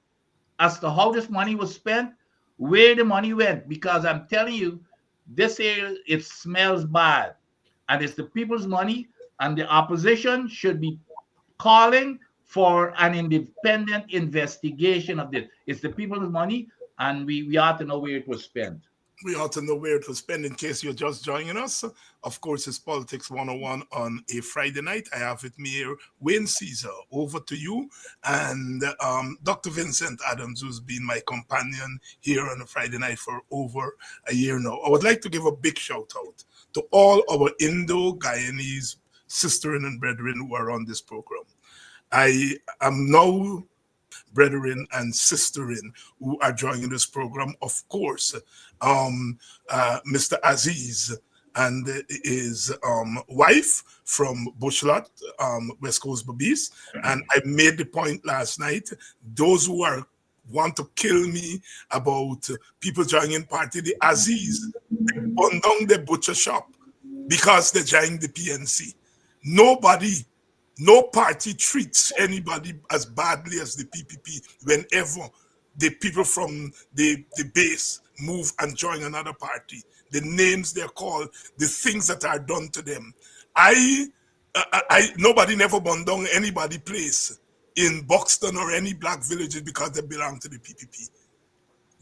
as to how this money was spent, where the money went. Because I'm telling you, this area, it smells bad. And it's the people's money, and the opposition should be calling for an independent investigation of this. It's the people's money, and we ought to know where it was spent. We ought to know where it was spent. In case you're just joining us, of course, it's Politics 101 on a Friday night. I have with me here Wayne Cesar. Over to you. And Dr. Vincent Adams, who's been my companion here on a Friday night for over a year now. I would like to give a big shout out to all our Indo-Guyanese sisters and brethren who are on this program. I am now brethren and sisterin who are joining this program. Of course, Mr. Aziz and his wife from Bushlot, West Coast Babies. And I made the point last night, those who want to kill me about people joining party, the Aziz, they burn down the butcher shop because they joined the PNC. Nobody, no party treats anybody as badly as the PPP whenever the people from the base move and join another party. The names they're called, the things that are done to them. Nobody never burned down anybody place in Buxton or any black villages because they belong to the PPP.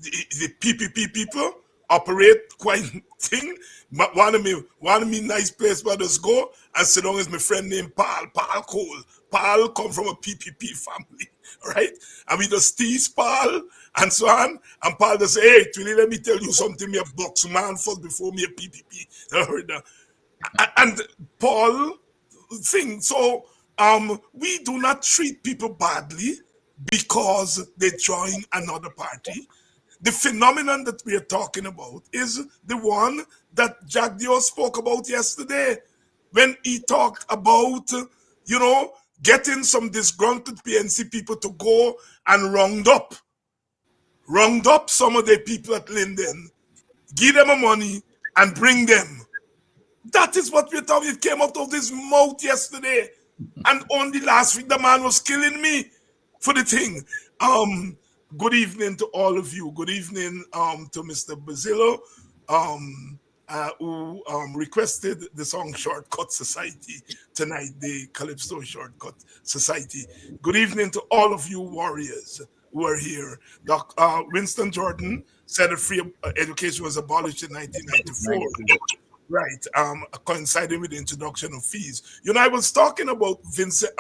The PPP people operate quite thing. But one of me nice place where just go and sit down is my friend named Paul Cole. Paul come from a PPP family, right? And we just tease Paul and so on. And Paul just say, hey, Twilly, let me tell you something. Me a box man first before me a PPP. And Paul thing. So we do not treat people badly because they join another party. The phenomenon that we are talking about is the one that Jack Dio spoke about yesterday when he talked about, getting some disgruntled PNC people to go and round up some of the people at Linden, give them money and bring them. That is what we're talking. It came out of his mouth yesterday. And only last week the man was killing me for the thing. Good evening to all of you. Good evening to Mr. Bazillo, who requested the song Shortcut Society tonight, the Calypso Shortcut Society. Good evening to all of you warriors who are here. Winston Jordan said that free education was abolished in 1994. Right, coinciding with the introduction of fees. I was talking about Vincent,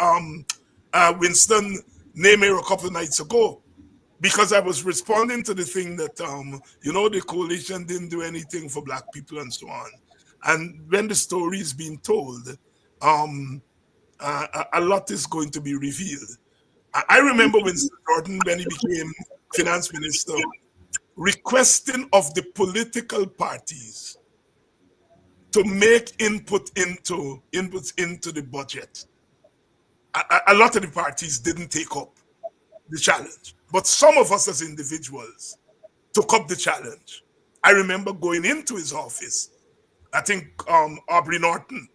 Winston name here a couple of nights ago, because I was responding to the thing that, the coalition didn't do anything for black people and so on. And when the story is being told, a lot is going to be revealed. I remember Winston Jordan, when he became finance minister, requesting of the political parties to make inputs into the budget. A lot of the parties didn't take up the challenge, but some of us as individuals took up the challenge. I remember going into his office, I think Aubrey Norton,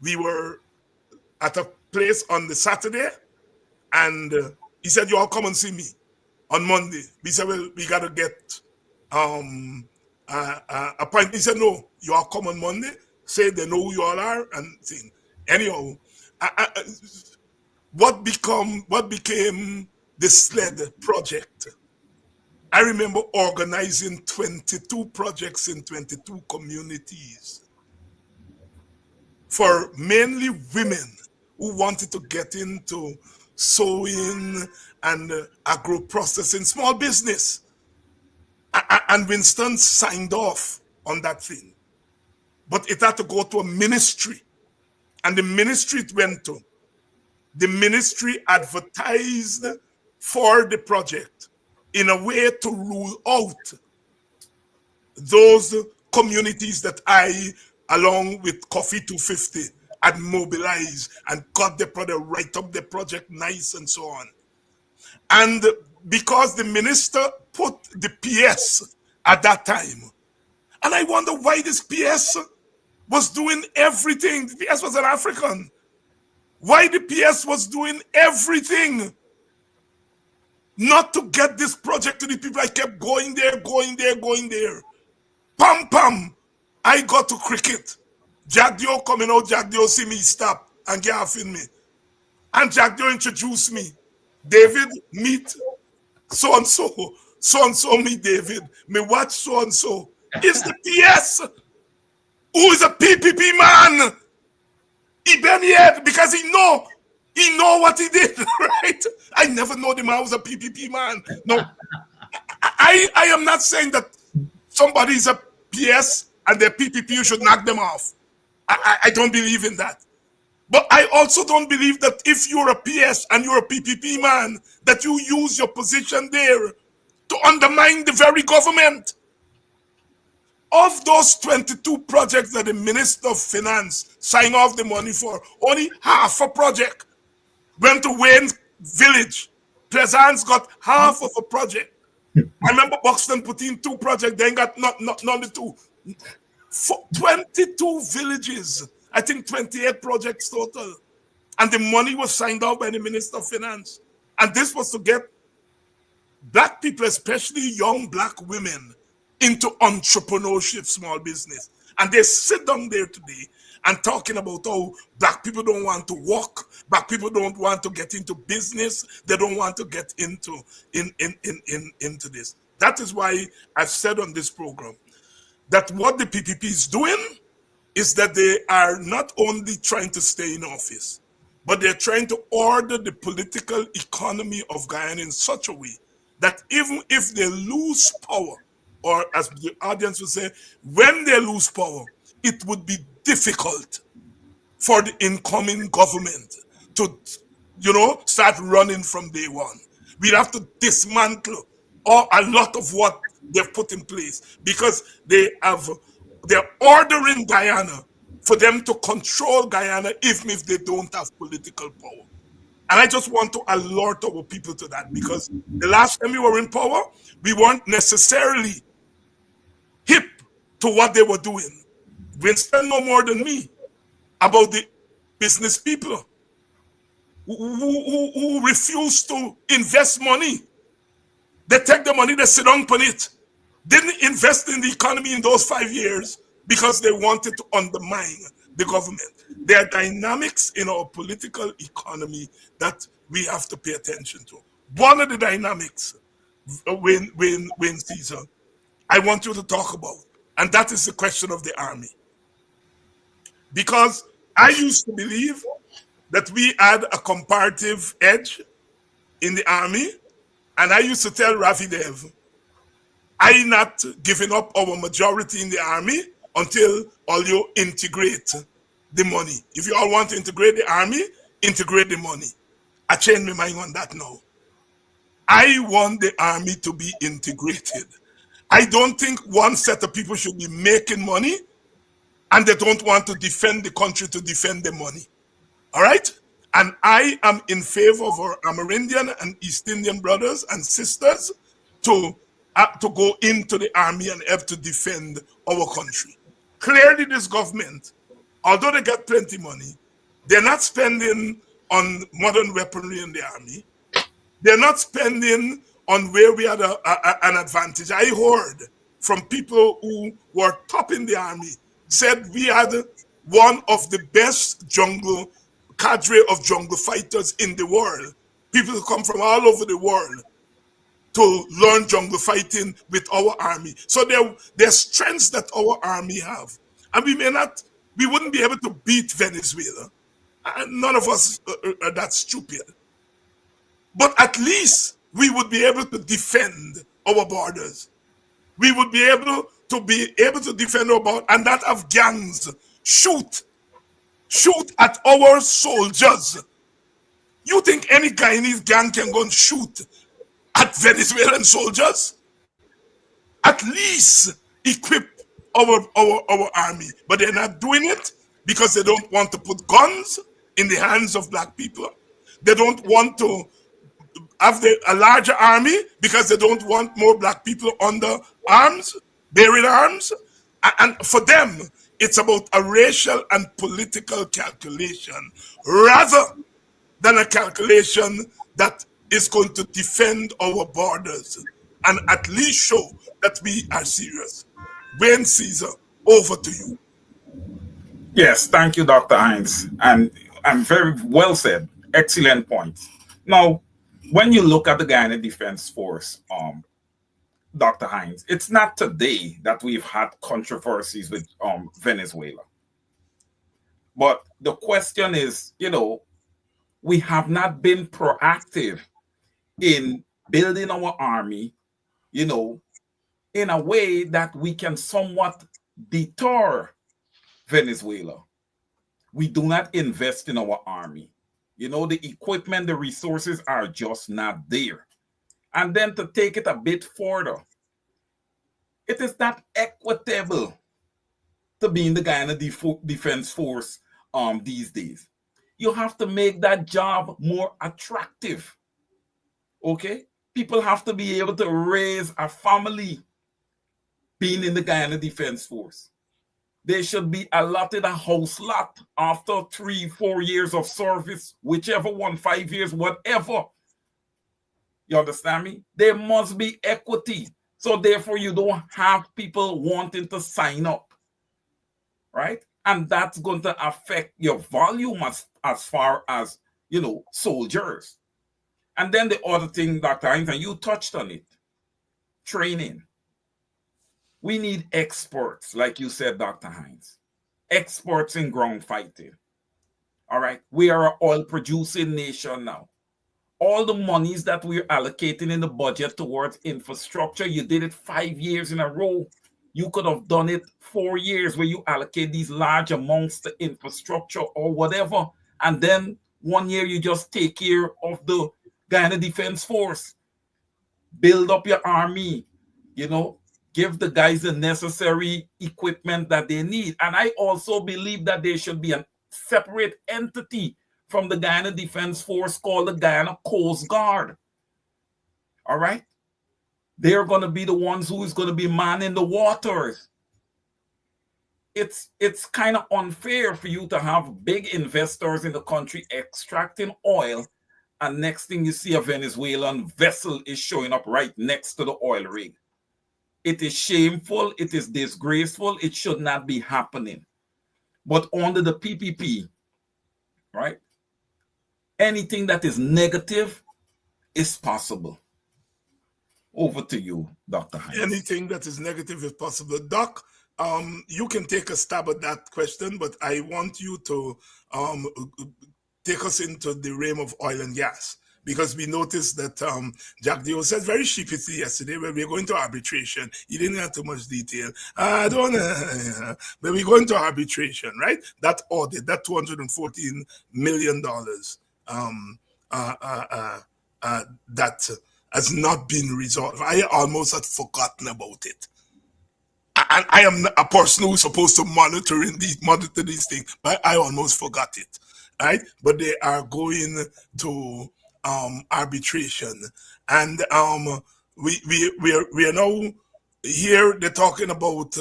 we were at a place on the Saturday, and he said, you all come and see me on Monday. We said, well, we got to get a point. He said, no, you all come on Monday, say they know who you all are, and thing. Anyhow, what became the SLED project? I remember organizing 22 projects in 22 communities for mainly women who wanted to get into sewing and agro-processing, small business. And Winston signed off on that thing. But it had to go to a ministry. And the ministry it went to, the ministry advertised for the project in a way to rule out those communities that I, along with Coffee 250, had mobilized and got the product, write up the project nice and so on. And because the minister put the PS at that time, and I wonder why this PS was doing everything. The PS was an African. Why the PS was doing everything not to get this project to the people. I kept going there. Pam, pam. I got to cricket. Jack Dio coming out, Jack Dio see me stop and get off in me. And Jack Dio introduced me. David, meet so-and-so meet David. Me watch so-and-so. It's the PS who is a PPP man. He been here because he know what he did, right? I never know the man was a PPP man. No, I am not saying that somebody is a PS and they're PPP, you should knock them off. I don't believe in that. But I also don't believe that if you're a PS and you're a PPP man, that you use your position there to undermine the very government. Of those 22 projects that the Minister of Finance signed off the money for, only half a project went to Wayne Village. Pleasance got half of a project. I remember Buxton put in 2 projects, then got none the 2. 22 villages, I think 28 projects total. And the money was signed off by the Minister of Finance. And this was to get black people, especially young black women, into entrepreneurship, small business. And they sit down there today and talking about how black people don't want to work, black people don't want to get into business, they don't want to get into this. That is why I've said on this program that what the PPP is doing is that they are not only trying to stay in office, but they're trying to order the political economy of Guyana in such a way that even if they lose power, or as the audience would say, when they lose power, it would be difficult for the incoming government to, start running from day one. We'd have to dismantle a lot of what they've put in place because they're ordering Guyana for them to control Guyana even if they don't have political power. And I just want to alert our people to that because the last time we were in power, we weren't necessarily hip to what they were doing. Vincent know more than me about the business people who refuse to invest money. They take the money, they sit down on it. Didn't invest in the economy in those 5 years because they wanted to undermine the government. There are dynamics in our political economy that we have to pay attention to. One of the dynamics, when Cesar, I want you to talk about, and that is the question of the army. Because I used to believe that we had a comparative edge in the army, and I used to tell Rafi Dev, I not giving up our majority in the army until all you integrate the money. If you all want to integrate the army, integrate the money. I changed my mind on that now. I want the army to be integrated. I don't think one set of people should be making money and they don't want to defend the country to defend the money. All right? And I am in favor of our Amerindian and East Indian brothers and sisters to go into the army and help to defend our country. Clearly, this government, although they get plenty money, they're not spending on modern weaponry in the army. They're not spending on where we had an advantage. I heard from people who were top in the army, said we had one of the best cadre of jungle fighters in the world. People who come from all over the world to learn jungle fighting with our army. So there are strengths that our army have. And we wouldn't be able to beat Venezuela. And none of us are that stupid. But at least we would be able to defend our borders. We would be able to defend our borders and not have gangs shoot at our soldiers. You think any Guyanese gang can go and shoot at Venezuelan soldiers? At least equip our army. But they're not doing it because they don't want to put guns in the hands of black people. They don't want to have a larger army because they don't want more black people under arms, bearing arms. And for them, it's about a racial and political calculation rather than a calculation that is going to defend our borders and at least show that we are serious. Wayne Cesar, over to you. Yes, thank you, Dr. Hines. And very well said. Excellent point. Now, when you look at the Guyana Defense Force, Dr. Hines, it's not today that we've had controversies with Venezuela. But the question is, we have not been proactive in building our army, in a way that we can somewhat deter Venezuela. We do not invest in our army. The equipment, the resources are just not there. And then to take it a bit further, It is not equitable to be in the Guyana Defense Force these days. You have to make that job more attractive. Okay? People have to be able to raise a family being in the Guyana Defense Force. They should be allotted a house lot after 3-4 years of service, whichever one, 5 years, whatever. You understand me? There must be equity. So therefore, you don't have people wanting to sign up, right? And that's going to affect your volume as far as, soldiers. And then the other thing, Dr. Hines, and you touched on it, training. We need experts, like you said, Dr. Hines. Experts in ground fighting. All right. We are an oil producing nation now. All the monies that we're allocating in the budget towards infrastructure, you did it 5 years in a row. You could have done it 4 years where you allocate these large amounts to infrastructure or whatever. And then 1 year you just take care of the Guyana Defense Force. Build up your army, give the guys the necessary equipment that they need. And I also believe that there should be a separate entity from the Guyana Defense Force called the Guyana Coast Guard. All right? They're going to be the ones who is going to be manning the waters. It's kind of unfair for you to have big investors in the country extracting oil, and next thing you see, a Venezuelan vessel is showing up right next to the oil rig. It is shameful. It is disgraceful. It should not be happening. But under the PPP, right, anything that is negative is possible. Over to you, Dr. Hines. Anything that is negative is possible. Doc, you can take a stab at that question, but I want you to take us into the realm of oil and gas, because we noticed that Jack Dio said very sheepishly yesterday, when we're going to arbitration. He didn't have too much detail. I don't know. But we're going to arbitration, right? That audit, that $214 million that has not been resolved. I almost had forgotten about it. And I am a person who's supposed to monitor these things, but I almost forgot it. Right? But they are going to arbitration, and we are now here. They're talking about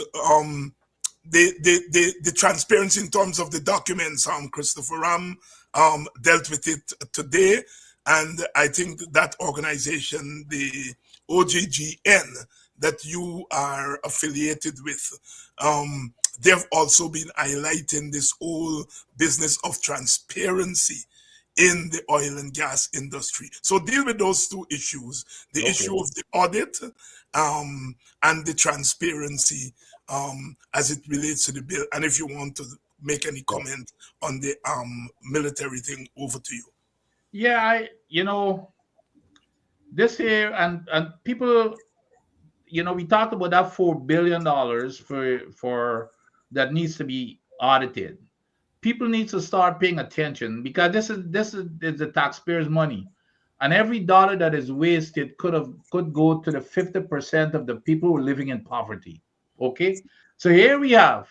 the transparency in terms of the documents. Christopher Ram dealt with it today, and I think that organization, the OGGN, that you are affiliated with, they've also been highlighting this whole business of transparency in the oil and gas industry. So deal with those two issues, the issue of the audit and the transparency as it relates to the bill. And if you want to make any comment on the military thing, over to you. Yeah, this here, and people, we talked about that $4 billion for that needs to be audited. People need to start paying attention, because this is the taxpayers' money, and every dollar that is wasted could go to the 50% of the people who are living in poverty. Okay, so here we have,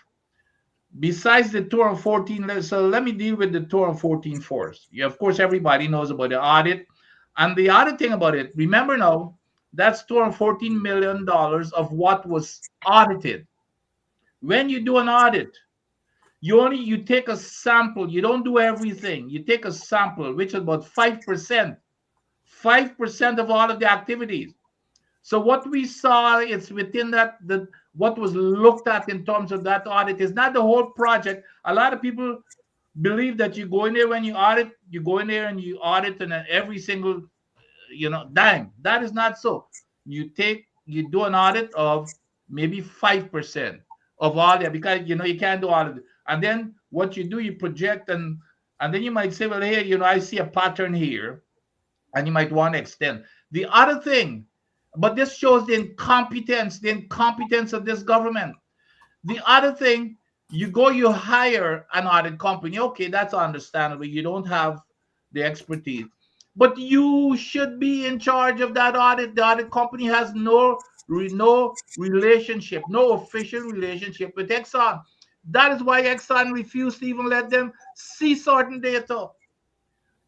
besides the 214, so let me deal with the 214 force. Of course, everybody knows about the audit, and the other thing about it, remember now, that's $214 million of what was audited. When you do an audit, you take a sample. You don't do everything. You take a sample, which is about 5%. 5% of all of the activities. So what we saw is within that, what was looked at in terms of that audit is not the whole project. A lot of people believe that you go in there when you audit, you go in there and you audit and every single dime. That is not so. You do an audit of maybe 5% of all that, because you can't do all of it. And then what you do, you project, and then you might say, well, here, I see a pattern here, and you might want to extend. The other thing, but this shows the incompetence of this government. The other thing, you hire an audit company. Okay, that's understandable. You don't have the expertise, but you should be in charge of that audit. The audit company has no no relationship, no official relationship with Exxon. That is why Exxon refused to even let them see certain data.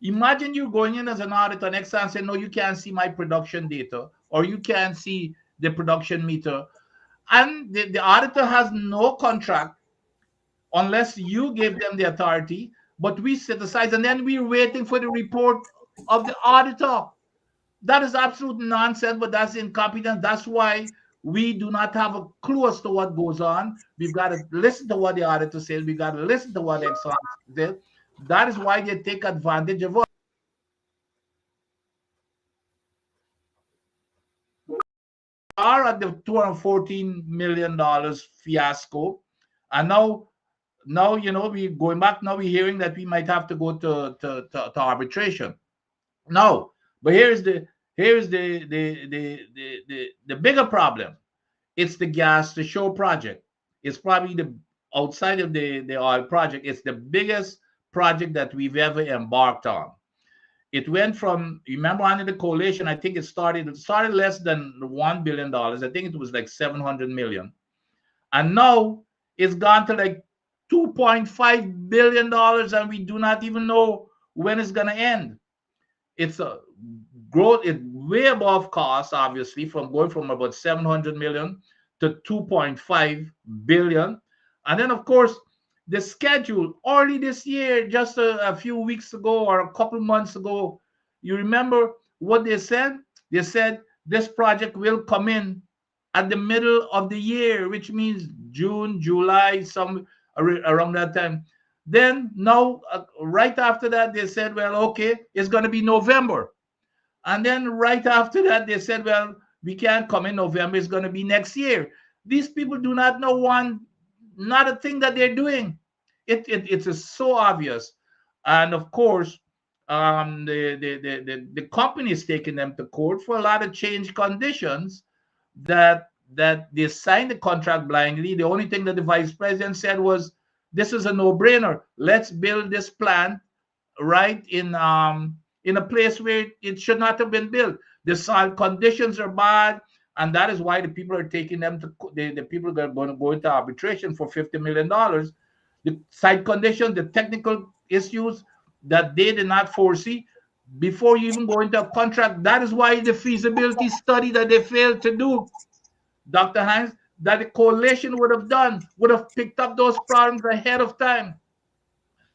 Imagine you going in as an auditor and Exxon saying, no, you can't see my production data, or you can't see the production meter. And the auditor has no contract unless you give them the authority, but we set aside and then we're waiting for the report of the auditor. That is absolute nonsense, but that's incompetence. That's why we do not have a clue as to what goes on. We've got to listen to what the auditor says. We've got to listen to what Exxon says. That is why they take advantage of us. Are at the $214 million fiasco. And now we going back, now we're hearing that we might have to go to arbitration. No, but here's the bigger problem. It's the gas to shore project. It's probably the outside of the oil project, it's the biggest project that we've ever embarked on. It went from, remember, under the coalition, I think it started less than $1 billion. I think it was like 700 million. And now it's gone to like $2.5 billion, and we do not even know when it's going to end. It's a growth, it's way above cost, obviously, from going from about 700 million to 2.5 billion. And then, of course, the schedule early this year, just a few weeks ago or a couple months ago, you remember what they said? They said this project will come in at the middle of the year, which means June, July, some around that time. Then now, right after that, they said, well, okay, it's going to be November. And then right after that, they said, well, we can't come in November. It's going to be next year. These people do not know not a thing that they're doing. It's so obvious. And of course, the company is taking them to court for a lot of change conditions that they signed the contract blindly. The only thing that the vice president said was, this is a no-brainer. Let's build this plant right in a place where it should not have been built. The soil conditions are bad, and that is why the people are taking them to the people are going to go into arbitration for $50 million. The site conditions, the technical issues that they did not foresee before you even go into a contract. That is why the feasibility study that they failed to do, Dr. Hines, that the coalition would have picked up those problems ahead of time.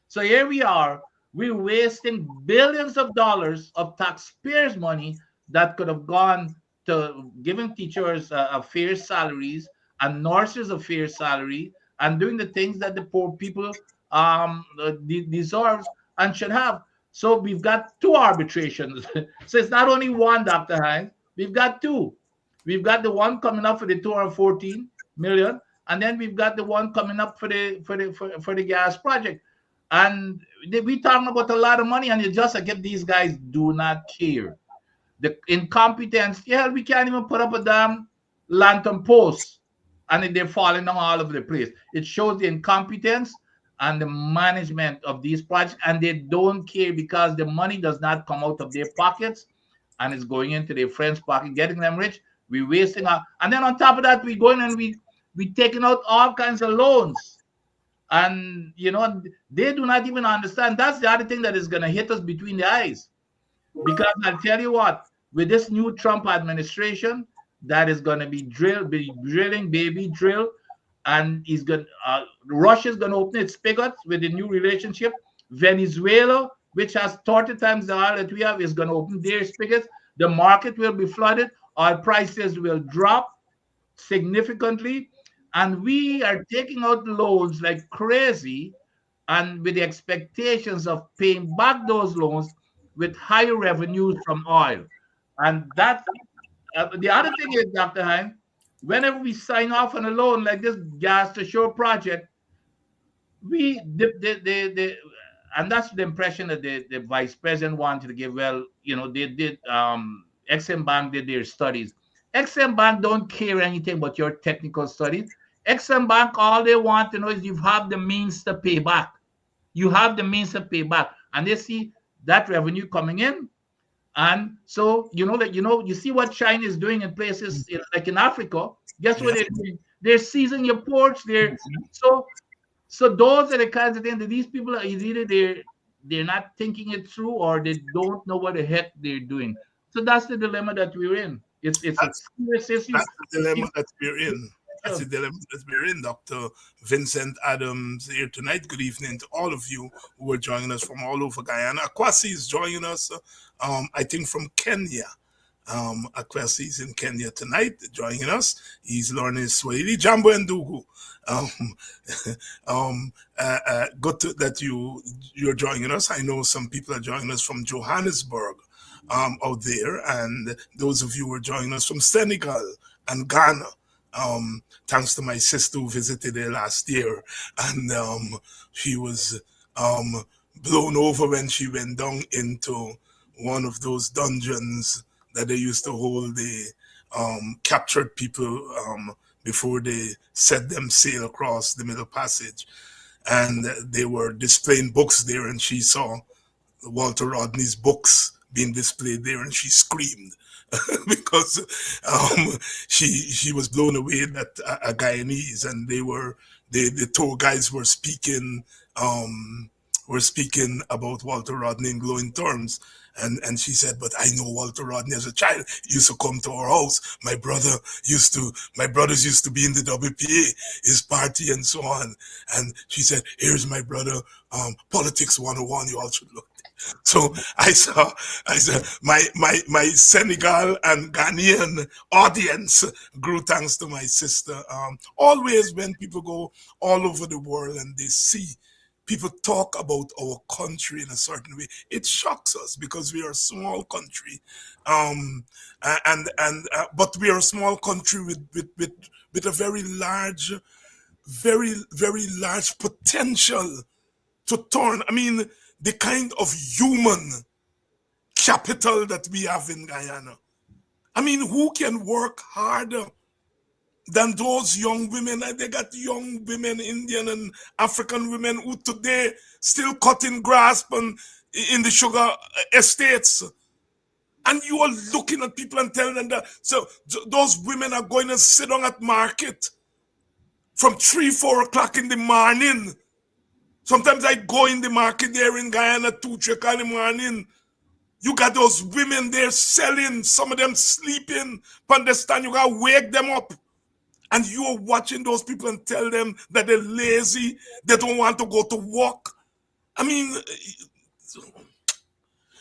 So here we are. We're wasting billions of dollars of taxpayers' money that could have gone to giving teachers a fair salaries and nurses a fair salary and doing the things that the poor people deserve and should have. So we've got two arbitrations. So it's not only one, Dr. Hines. We've got two. We've got the one coming up for the 214 million, and then we've got the one coming up for the gas project. And we talking about a lot of money, and it's just like if these guys do not care. The incompetence, we can't even put up a damn lantern post, and they're falling down all over the place. It shows the incompetence and the management of these projects, and they don't care because the money does not come out of their pockets, and it's going into their friends' pocket, getting them rich. We're wasting our, and then on top of that, we going and we taking out all kinds of loans. And, they do not even understand. That's the other thing that is going to hit us between the eyes. Because I'll tell you what, with this new Trump administration, that is going to be drilling, baby drill. And Russia's going to open its spigots with the new relationship. Venezuela, which has 30 times the oil that we have, is going to open their spigots. The market will be flooded. Oil prices will drop significantly. And we are taking out loans like crazy, and with the expectations of paying back those loans with higher revenues from oil. And that's the other thing is, Dr. Hines, whenever we sign off on a loan like this gas to shore project, and that's the impression that the vice president wanted to give. Well, they did, Exim Bank did their studies. Exim Bank don't care anything about your technical studies. Exim Bank, all they want to know is you have the means to pay back. You have the means to pay back. And they see that revenue coming in. And so you see what China is doing in places like in Africa. Guess what they're doing? They're seizing your ports. So those are the kinds of things that these people are either they're not thinking it through, or they don't know what the heck they're doing. So that's the dilemma that we're in. It's a serious issue. That's the dilemma that we're in. That's the dilemma that we're in, Dr. Vincent Adams here tonight. Good evening to all of you who are joining us from all over Guyana. Akwasi is joining us, I think, from Kenya. Akwasi is in Kenya tonight, joining us. He's learning Swahili. Jambo and Ndugu. Good that you're joining us. I know some people are joining us from Johannesburg out there, and those of you who are joining us from Senegal and Ghana. Thanks to my sister who visited there last year, and she was blown over when she went down into one of those dungeons that they used to hold the captured people before they set them sail across the Middle Passage. And they were displaying books there, and she saw Walter Rodney's books being displayed there, and she screamed because she was blown away that a Guyanese, and the tour guides were speaking about Walter Rodney in glowing terms. And she said, but I know Walter Rodney as a child. He used to come to our house. My brothers used to be in the WPA, his party, and so on. And she said, here's my brother, Politics 101, you all should look. So I saw my Senegal and Ghanaian audience grew thanks to my sister. Always when people go all over the world and they see people talk about our country in a certain way, it shocks us because we are a small country, but we are a small country with a very large potential to turn. I mean, the kind of human capital that we have in Guyana. I mean, who can work harder than those young women? And they got young women, Indian and African women, who today still cutting grass in the sugar estates. And you are looking at people and telling them that so those women are going to sit down at market from 3-4 o'clock in the morning. Sometimes I go in the market there in Guyana 2-3 o'clock in the morning. You got those women there selling, some of them sleeping. Understand? You gotta wake them up. And you are watching those people and tell them that they're lazy, they don't want to go to work. I mean,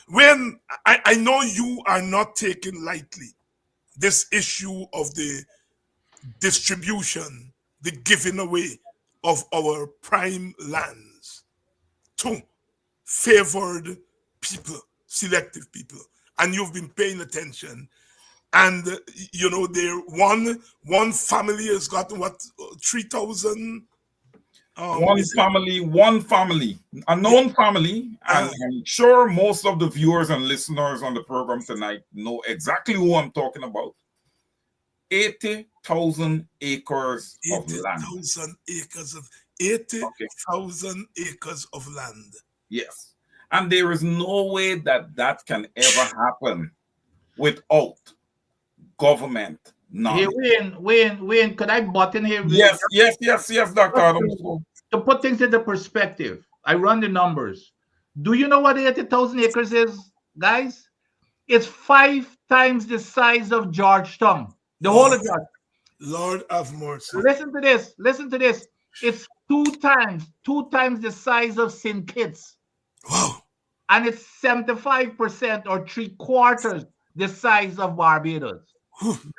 when I know you are not taking lightly this issue of the distribution, the giving away of our prime lands to favored people, selective people, and you've been paying attention. And you know, there one family has got what 3,000. One family, a known family, and I'm sure most of the viewers and listeners on the program tonight know exactly who I'm talking about. 80,000 acres of land. 80,000 acres of land. Yes. And there is no way that can ever happen without government knowledge. Hey, Wayne, could I butt in here? Yes, Dr. Adams. To put things into perspective, I run the numbers. Do you know what 80,000 acres is, guys? It's 5 times the size of Georgetown. The whole of Georgetown. Lord have mercy. Listen to this. It's 2 times the size of St. Kitts. Wow. And it's 75% or 3/4 the size of Barbados.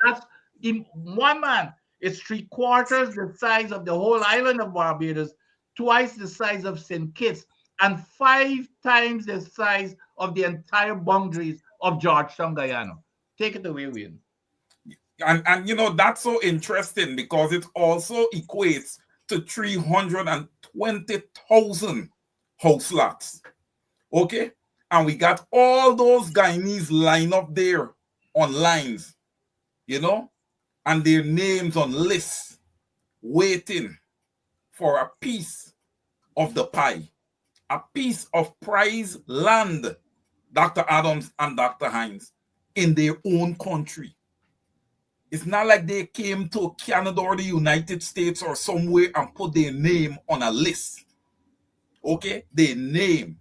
That's in one man. It's 3/4 the size of the whole island of Barbados, twice the size of St. Kitts, and 5 times the size of the entire boundaries of Georgetown, Guyana. Take it away, Wayne. And you know, that's so interesting because it also equates to 320,000 house lots. Okay? And we got all those Guyanese lined up there on lines, you know, and their names on lists waiting for a piece of the pie, a piece of prize land Dr. Adams and Dr. Hines, in their own country. It's not like they came to Canada or the United States or somewhere and put their name on a list. Okay? Their name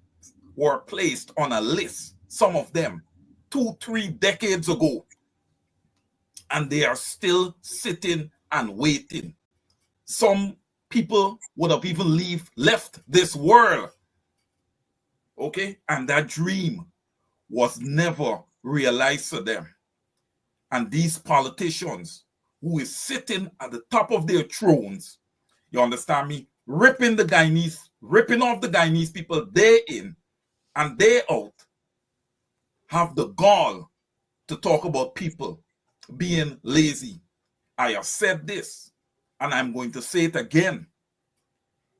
were placed on a list, some of them, 2-3 decades ago. And they are still sitting and waiting. Some people would have even left this world. Okay? And that dream was never realized for them. And these politicians who is sitting at the top of their thrones, you understand me, ripping off the Guyanese people day in and day out, have the gall to talk about people being lazy. I have said this, and I'm going to say it again.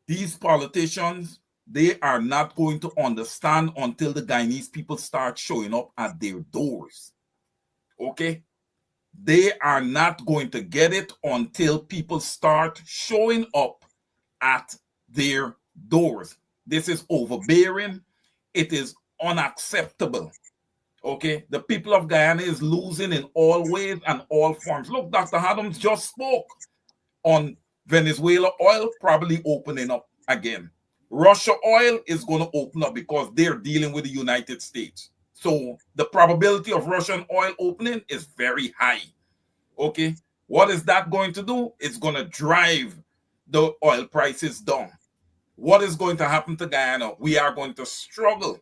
These politicians, they are not going to understand until the Guyanese people start showing up at their doors. Okay? They are not going to get it until people start showing up at their doors. This is overbearing. It is unacceptable. Okay? The people of Guyana is losing in all ways and all forms. Look, Dr. Adams just spoke on Venezuela oil probably opening up again. Russia oil is going to open up because they're dealing with the United States. So the probability of Russian oil opening is very high. Okay? What is that going to do? It's going to drive the oil prices down. What is going to happen to Guyana? We are going to struggle,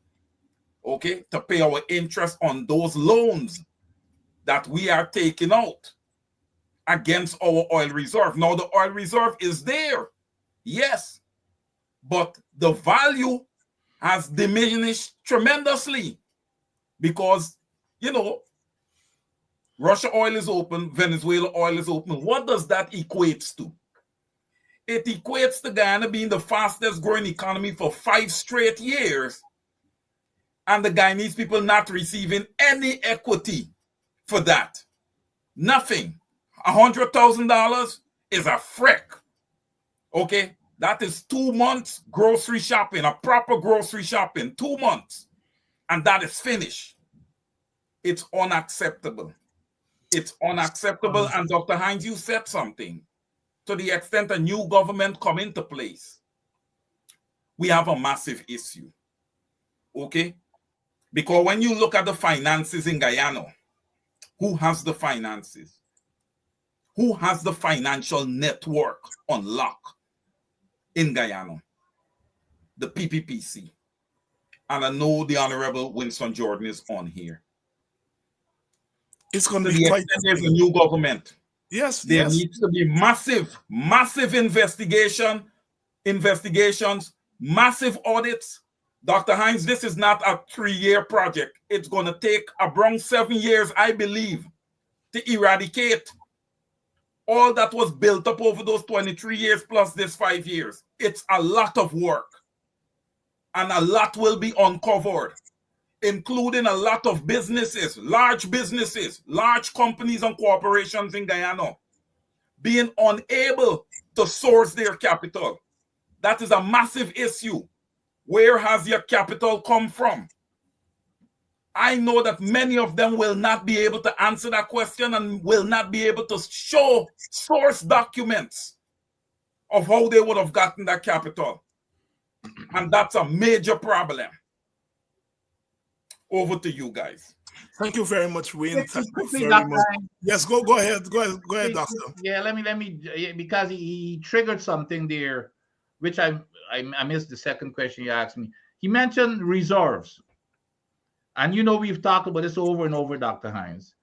okay, to pay our interest on those loans that we are taking out against our oil reserve. Now, the oil reserve is there, yes, but the value has diminished tremendously because, you know, Russia oil is open, Venezuela oil is open. What does that equate to? It equates to Guyana being the fastest growing economy for 5 straight years, and the Guyanese people not receiving any equity for that. Nothing. $100,000 is a freak. Okay? That is 2 months grocery shopping, a proper grocery shopping, 2 months. And that is finished. It's unacceptable. It's unacceptable. And Dr. Hines, you said something. To the extent a new government come into place, we have a massive issue. Okay? Because when you look at the finances in Guyana, who has the finances? Who has the financial network on lock in Guyana? The PPPC. And I know the Honorable Winston Jordan is on here. It's going to be quite. There's a new government. Yes, there yes. needs to be massive investigations, massive audits. Dr. Hines, this is not a 3-year project. It's going to take around 7 years, I believe, to eradicate all that was built up over those 23 years plus this 5 years. It's a lot of work. And a lot will be uncovered, including a lot of businesses, large companies and corporations in Guyana being unable to source their capital. That is a massive issue. Where has your capital come from? I know that many of them will not be able to answer that question and will not be able to show source documents of how they would have gotten that capital. And that's a major problem. Over to you guys. Thank you very much, Wayne. Thank you very much. Yes, go ahead, doctor. Yeah, let me because he triggered something there, which I missed the second question you asked me. He mentioned reserves, and you know we've talked about this over and over, Dr. Hines.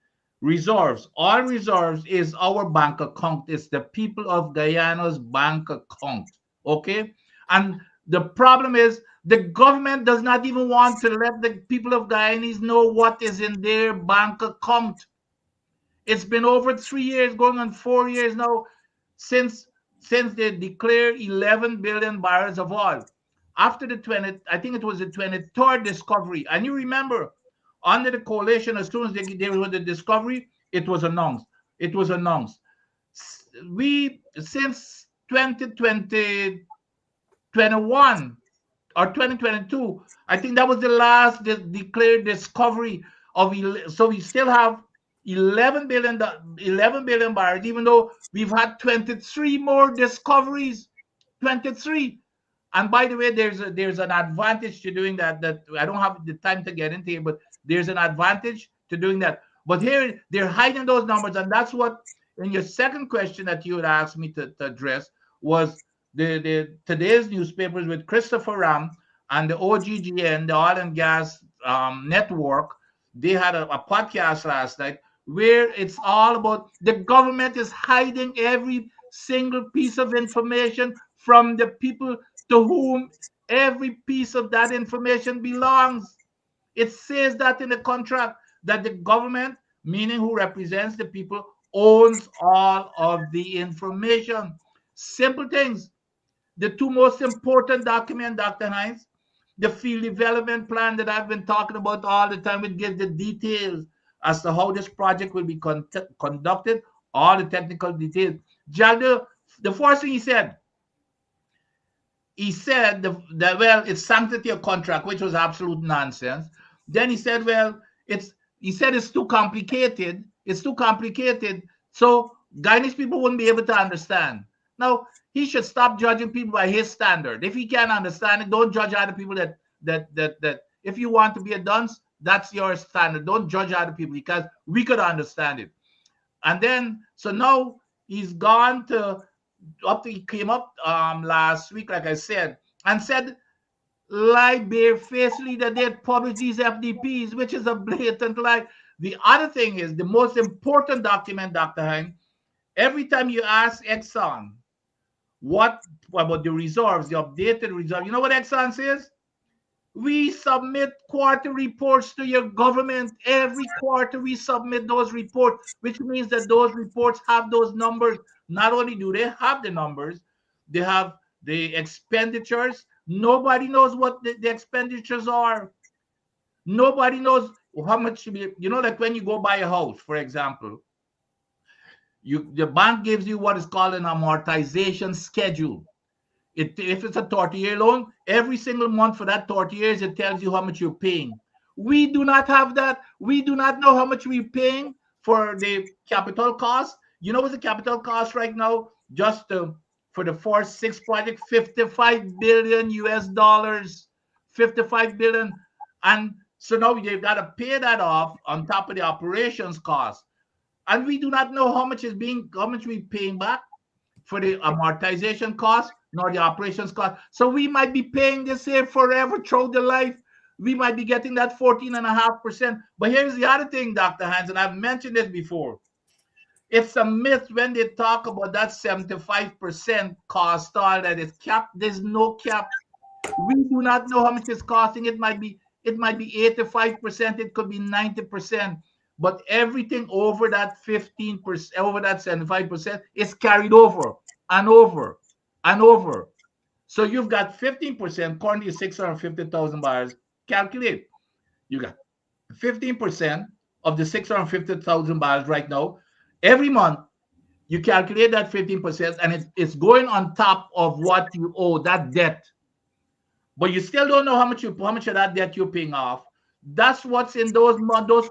Reserves, all reserves is our bank account. It's the people of Guyana's bank account. Okay, and the problem is the government does not even want to let the people of Guyanese know what is in their bank account. It's been over 3 years, going on 4 years now, since they declared 11 billion barrels of oil. After the 23rd discovery, and you remember, under the coalition, as soon as they were the discovery, it was announced. We, since 2021, or 2022. I think that was the last declared discovery of. So we still have 11 billion barrels, even though we've had 23 more discoveries. 23. And by the way, there's an advantage to doing that. That I don't have the time to get into it, but there's an advantage to doing that. But here they're hiding those numbers, and that's what. In your second question that you had asked me to address was the today's newspapers with Christopher Ram and the OGGN, the Oil and Gas Network. They had a podcast last night where it's all about the government is hiding every single piece of information from the people to whom every piece of that information belongs. It says that in the contract that the government, meaning who represents the people, owns all of the information. Simple things. The two most important documents, Dr. Hines, the field development plan that I've been talking about all the time, it gives the details as to how this project will be conducted, all the technical details. Jagdo, the first thing he said that, well, it's sanctity of contract, which was absolute nonsense. Then he said, well, it's too complicated. It's too complicated. So Guyanese people wouldn't be able to understand. Now, he should stop judging people by his standard. If he can't understand it, don't judge other people that if you want to be a dunce, that's your standard. Don't judge other people because we could understand it. And then, so now he's gone to, he came up last week, like I said, and said, lie barefacedly that they had published these FDPs, which is a blatant lie. The other thing is, the most important document, Dr. Hein, every time you ask Exxon, what about the reserves, the updated reserve, you know what Exxon says? We submit quarter reports to your government. Every quarter we submit those reports, which means that those reports have those numbers. Not only do they have the numbers, they have the expenditures. Nobody knows what the expenditures are. Nobody knows how much, like when you go buy a house, for example, the bank gives you what is called an amortization schedule. If it's a 30-year loan, every single month for that 30 years, it tells you how much you're paying. We do not have that. We do not know how much we're paying for the capital cost. You know what's the capital cost right now? Just for the first 6 projects, $55 billion US. 55 billion. And so now they've got to pay that off on top of the operations cost. And we do not know how much we're paying back for the amortization cost, nor the operations cost. So we might be paying this here forever throughout the life. We might be getting that 14.5%. But here's the other thing, Dr. Hans, and I've mentioned this before. It's a myth when they talk about that 75% cost, all that is capped. There's no cap. We do not know how much it's costing. It might be 85%. It could be 90%. But everything over that 15%, over that 75% is carried over and over and over. So you've got 15%, currently 650,000 barrels. Calculate. You got 15% of the 650,000 barrels right now. Every month, you calculate that 15%, and it's going on top of what you owe, that debt. But you still don't know how much of that debt you're paying off. That's what's in those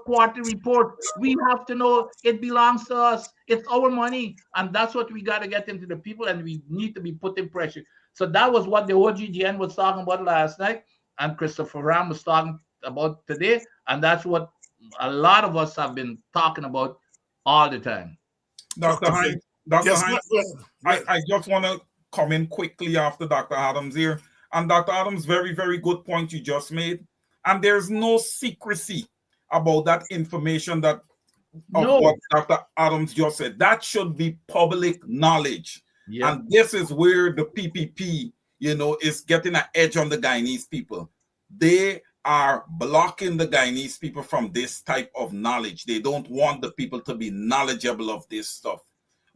quarterly reports. We have to know it belongs to us. It's our money. And that's what we got to get into the people, and we need to be putting pressure. So that was what the OGGN was talking about last night, and Christopher Ram was talking about today. And that's what a lot of us have been talking about all the time. Dr. Hines, I just want to come in quickly after Dr. Adams here. And Dr. Adams, very, very good point you just made. And there's no secrecy about that information what Dr. Adams just said. That should be public knowledge. Yeah. And this is where the PPP, is getting an edge on the Guyanese people. They are blocking the Guyanese people from this type of knowledge. They don't want the people to be knowledgeable of this stuff.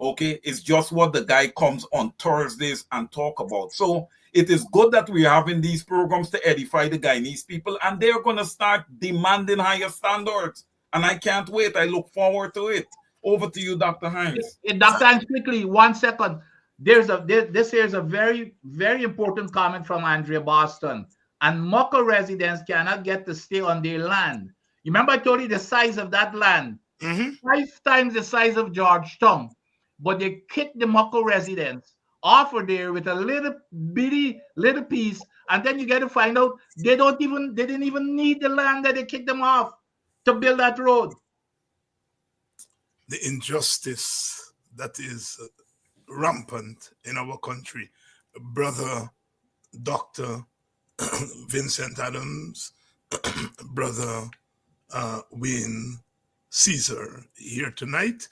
Okay, it's just what the guy comes on Thursdays and talk about. So it is good that we're having these programs to edify the Guyanese people, and they're going to start demanding higher standards. And I can't wait. I look forward to it. Over to you, Dr. Hines. Dr. Hines, quickly, 1 second. This here is a very, very important comment from Andrea Boston. and Moko residents cannot get to stay on their land. You remember I told you the size of that land? 5 times the size of Georgetown. But they kicked the Moko residents off of there with a little bitty little piece, and then you get to find out they didn't even need the land that they kicked them off to build that road. The injustice that is rampant in our country. Brother Dr. Vincent Adams, Brother Wayne Cesar here tonight.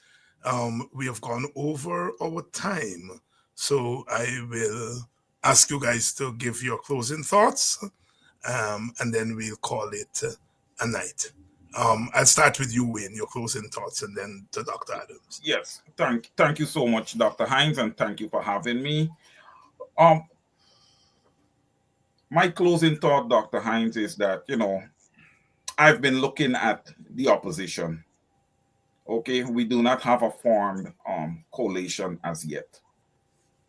We have gone over our time, so I will ask you guys to give your closing thoughts, and then we'll call it a night. I'll start with you, Wayne, your closing thoughts, and then to Dr. Adams. Yes, thank you so much, Dr. Hines, and thank you for having me. My closing thought, Dr. Hines, is that, I've been looking at the opposition. Okay, we do not have a formed coalition as yet,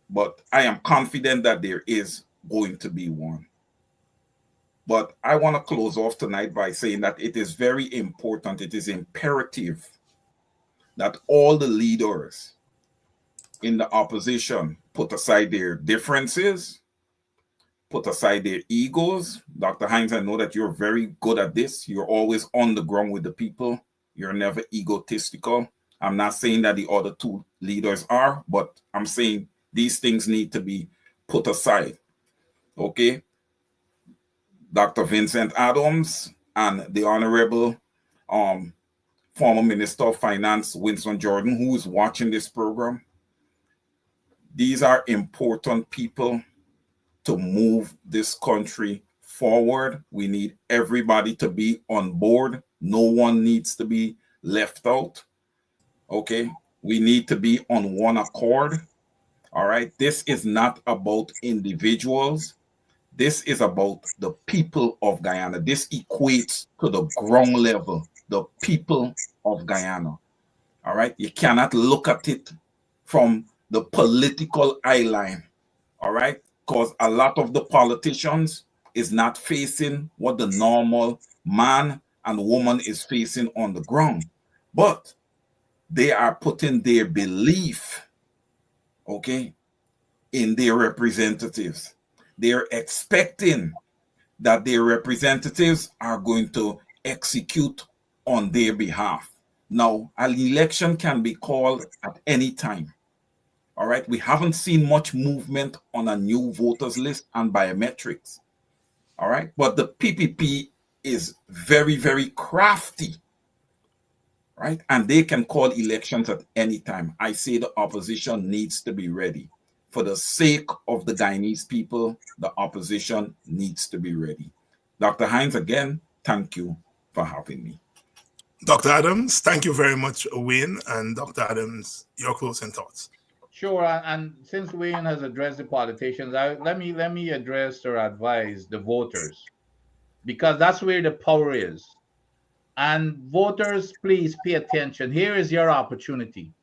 but I am confident that there is going to be one. But I want to close off tonight by saying that it is very important, it is imperative that all the leaders in the opposition put aside their differences, put aside their egos. Dr. Hines, I know that you're very good at this. You're always on the ground with the people. You're never egotistical. I'm not saying that the other two leaders are, but I'm saying these things need to be put aside. Okay? Dr. Vincent Adams and the Honorable former Minister of Finance, Winston Jordan, who is watching this program. These are important people to move this country forward. We need everybody to be on board. No one needs to be left out. Okay? We need to be on one accord. All right? This is not about individuals. This is about the people of Guyana. This equates to the ground level, the people of Guyana. All right? You cannot look at it from the political eye line. All right? Because a lot of the politicians is not facing what the normal man and woman is facing on the ground. But they are putting their belief, okay, in their representatives. They're expecting that their representatives are going to execute on their behalf. Now, an election can be called at any time. All right, we haven't seen much movement on a new voters list and biometrics. All right, but the PPP is very, very crafty, right? And they can call elections at any time. I say the opposition needs to be ready. For the sake of the Guyanese people, the opposition needs to be ready. Dr. Hines, again, thank you for having me. Dr. Adams, thank you very much, Wayne. And Dr. Adams, your closing thoughts. Sure, and since Wayne has addressed the politicians, let me address or advise the voters, because that's where the power is. And voters, please pay attention. Here is your opportunity.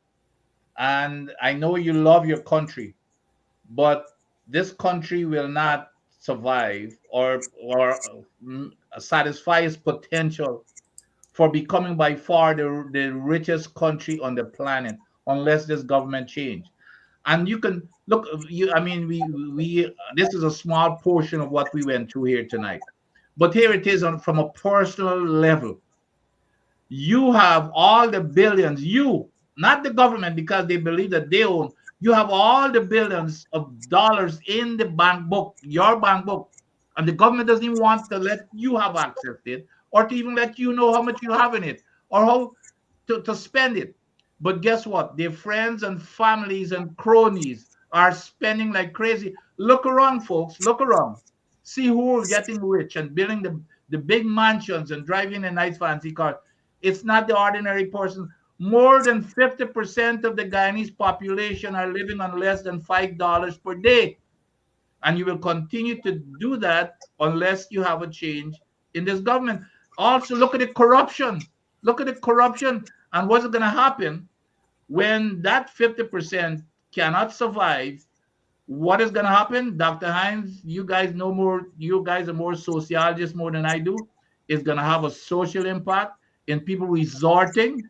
And I know you love your country, but this country will not survive or satisfy its potential for becoming by far the richest country on the planet unless this government change. And you can look, we this is a small portion of what we went through here tonight. But here it is from a personal level. You have all the billions, not the government, because they believe that they own. You have all the billions of dollars in the bank book, your bank book, and the government doesn't even want to let you have access to it, or to even let you know how much you have in it, or how to spend it. But guess what? Their friends and families and cronies are spending like crazy. Look around, folks. Look around. See who is getting rich and building the big mansions and driving a nice fancy car. It's not the ordinary person. More than 50% of the Guyanese population are living on less than $5 per day. And you will continue to do that unless you have a change in this government. Also, look at the corruption. Look at the corruption. And what's going to happen when that 50% cannot survive what is going to happen? Dr. Hines, you guys know more, you guys are more sociologists more than I do. It's going to have a social impact in people resorting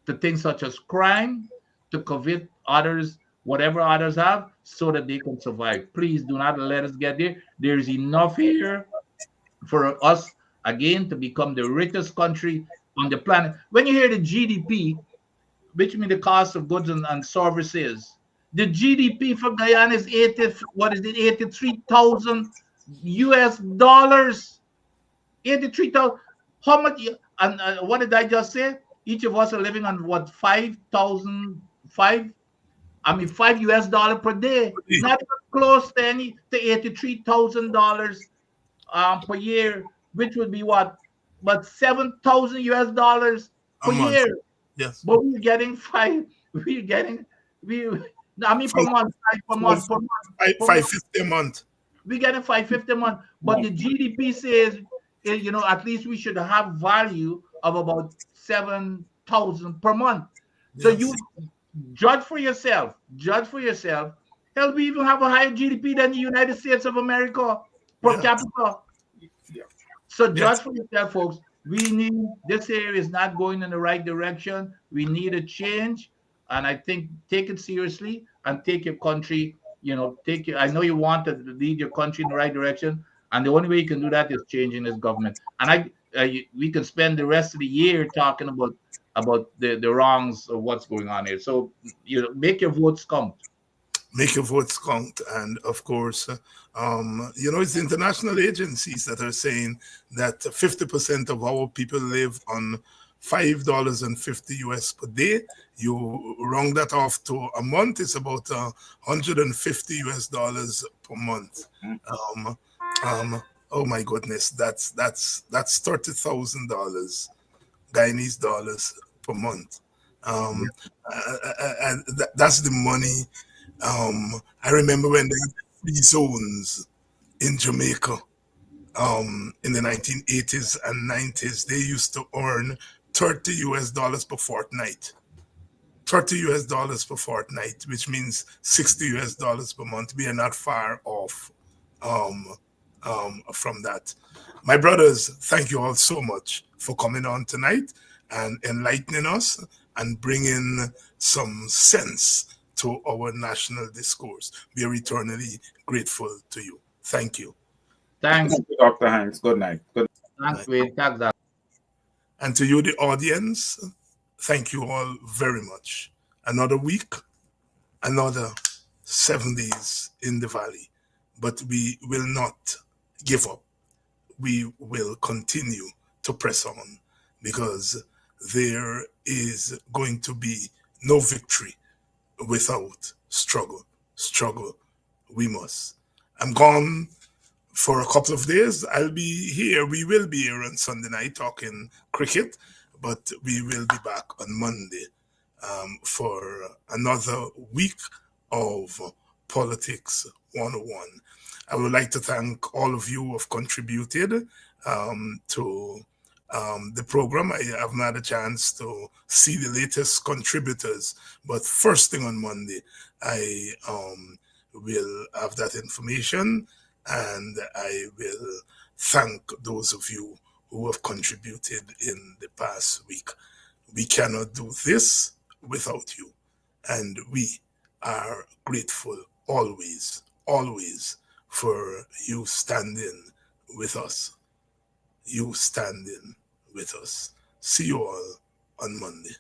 to things such as crime, to covet others, whatever others have, so that they can survive. Please do not let us get there. There's enough here for us, again, to become the richest country on the planet. When you hear the GDP, which means the cost of goods and services, the GDP for Guyana is 83,000 US dollars. 83,000. How much? And what did I just say? Each of us are living on what, 5 US dollar per day. Not even close to $83,000 per year, which would be what? But 7,000 US dollars per year. Yes. But we're getting we're getting, we, I mean, per month, per month. 550 a month. We're getting 550 a month. But the GDP says, at least we should have value of about 7,000 per month. So you judge for yourself. Judge for yourself. Hell, we even have a higher GDP than the United States of America per capita. So judge for yourself, folks. We need, this area is not going in the right direction. We need a change. And I think take it seriously and take your country, I know you want to lead your country in the right direction. And the only way you can do that is changing this government. And we can spend the rest of the year talking about the wrongs of what's going on here. So, make your votes count. Make your votes count. And of course, it's international agencies that are saying that 50% of our people live on $5.50 US per day. You round that off to a month, it's about $150 US per month. Oh my goodness, that's $30,000 Guyanese dollars per month. And that's the money. I remember when they had free zones in Jamaica in the 1980s and 90s, they used to earn $30 US per fortnight. $30 US per fortnight, which means $60 US per month. We are not far off from that. My brothers, thank you all so much for coming on tonight and enlightening us and bringing some sense to our national discourse. We are eternally grateful to you. Thank you. Thanks, Dr. Hanks. Good night. Good night. Thanks, Wade. Thanks, Dr. And to you, the audience, thank you all very much. Another week, another 7 days in the valley. But we will not give up. We will continue to press on because there is going to be no victory without struggle. Struggle we must. I'm gone for a couple of days. I'll be here. We will be here on Sunday night talking cricket, but we will be back on Monday for another week of Politics 101. I would like to thank all of you who have contributed to the program. I haven't had a chance to see the latest contributors, but first thing on Monday, I will have that information, and I will thank those of you who have contributed in the past week. We cannot do this without you, and we are grateful always, always for you standing with us. You standing with us. See you all on Monday.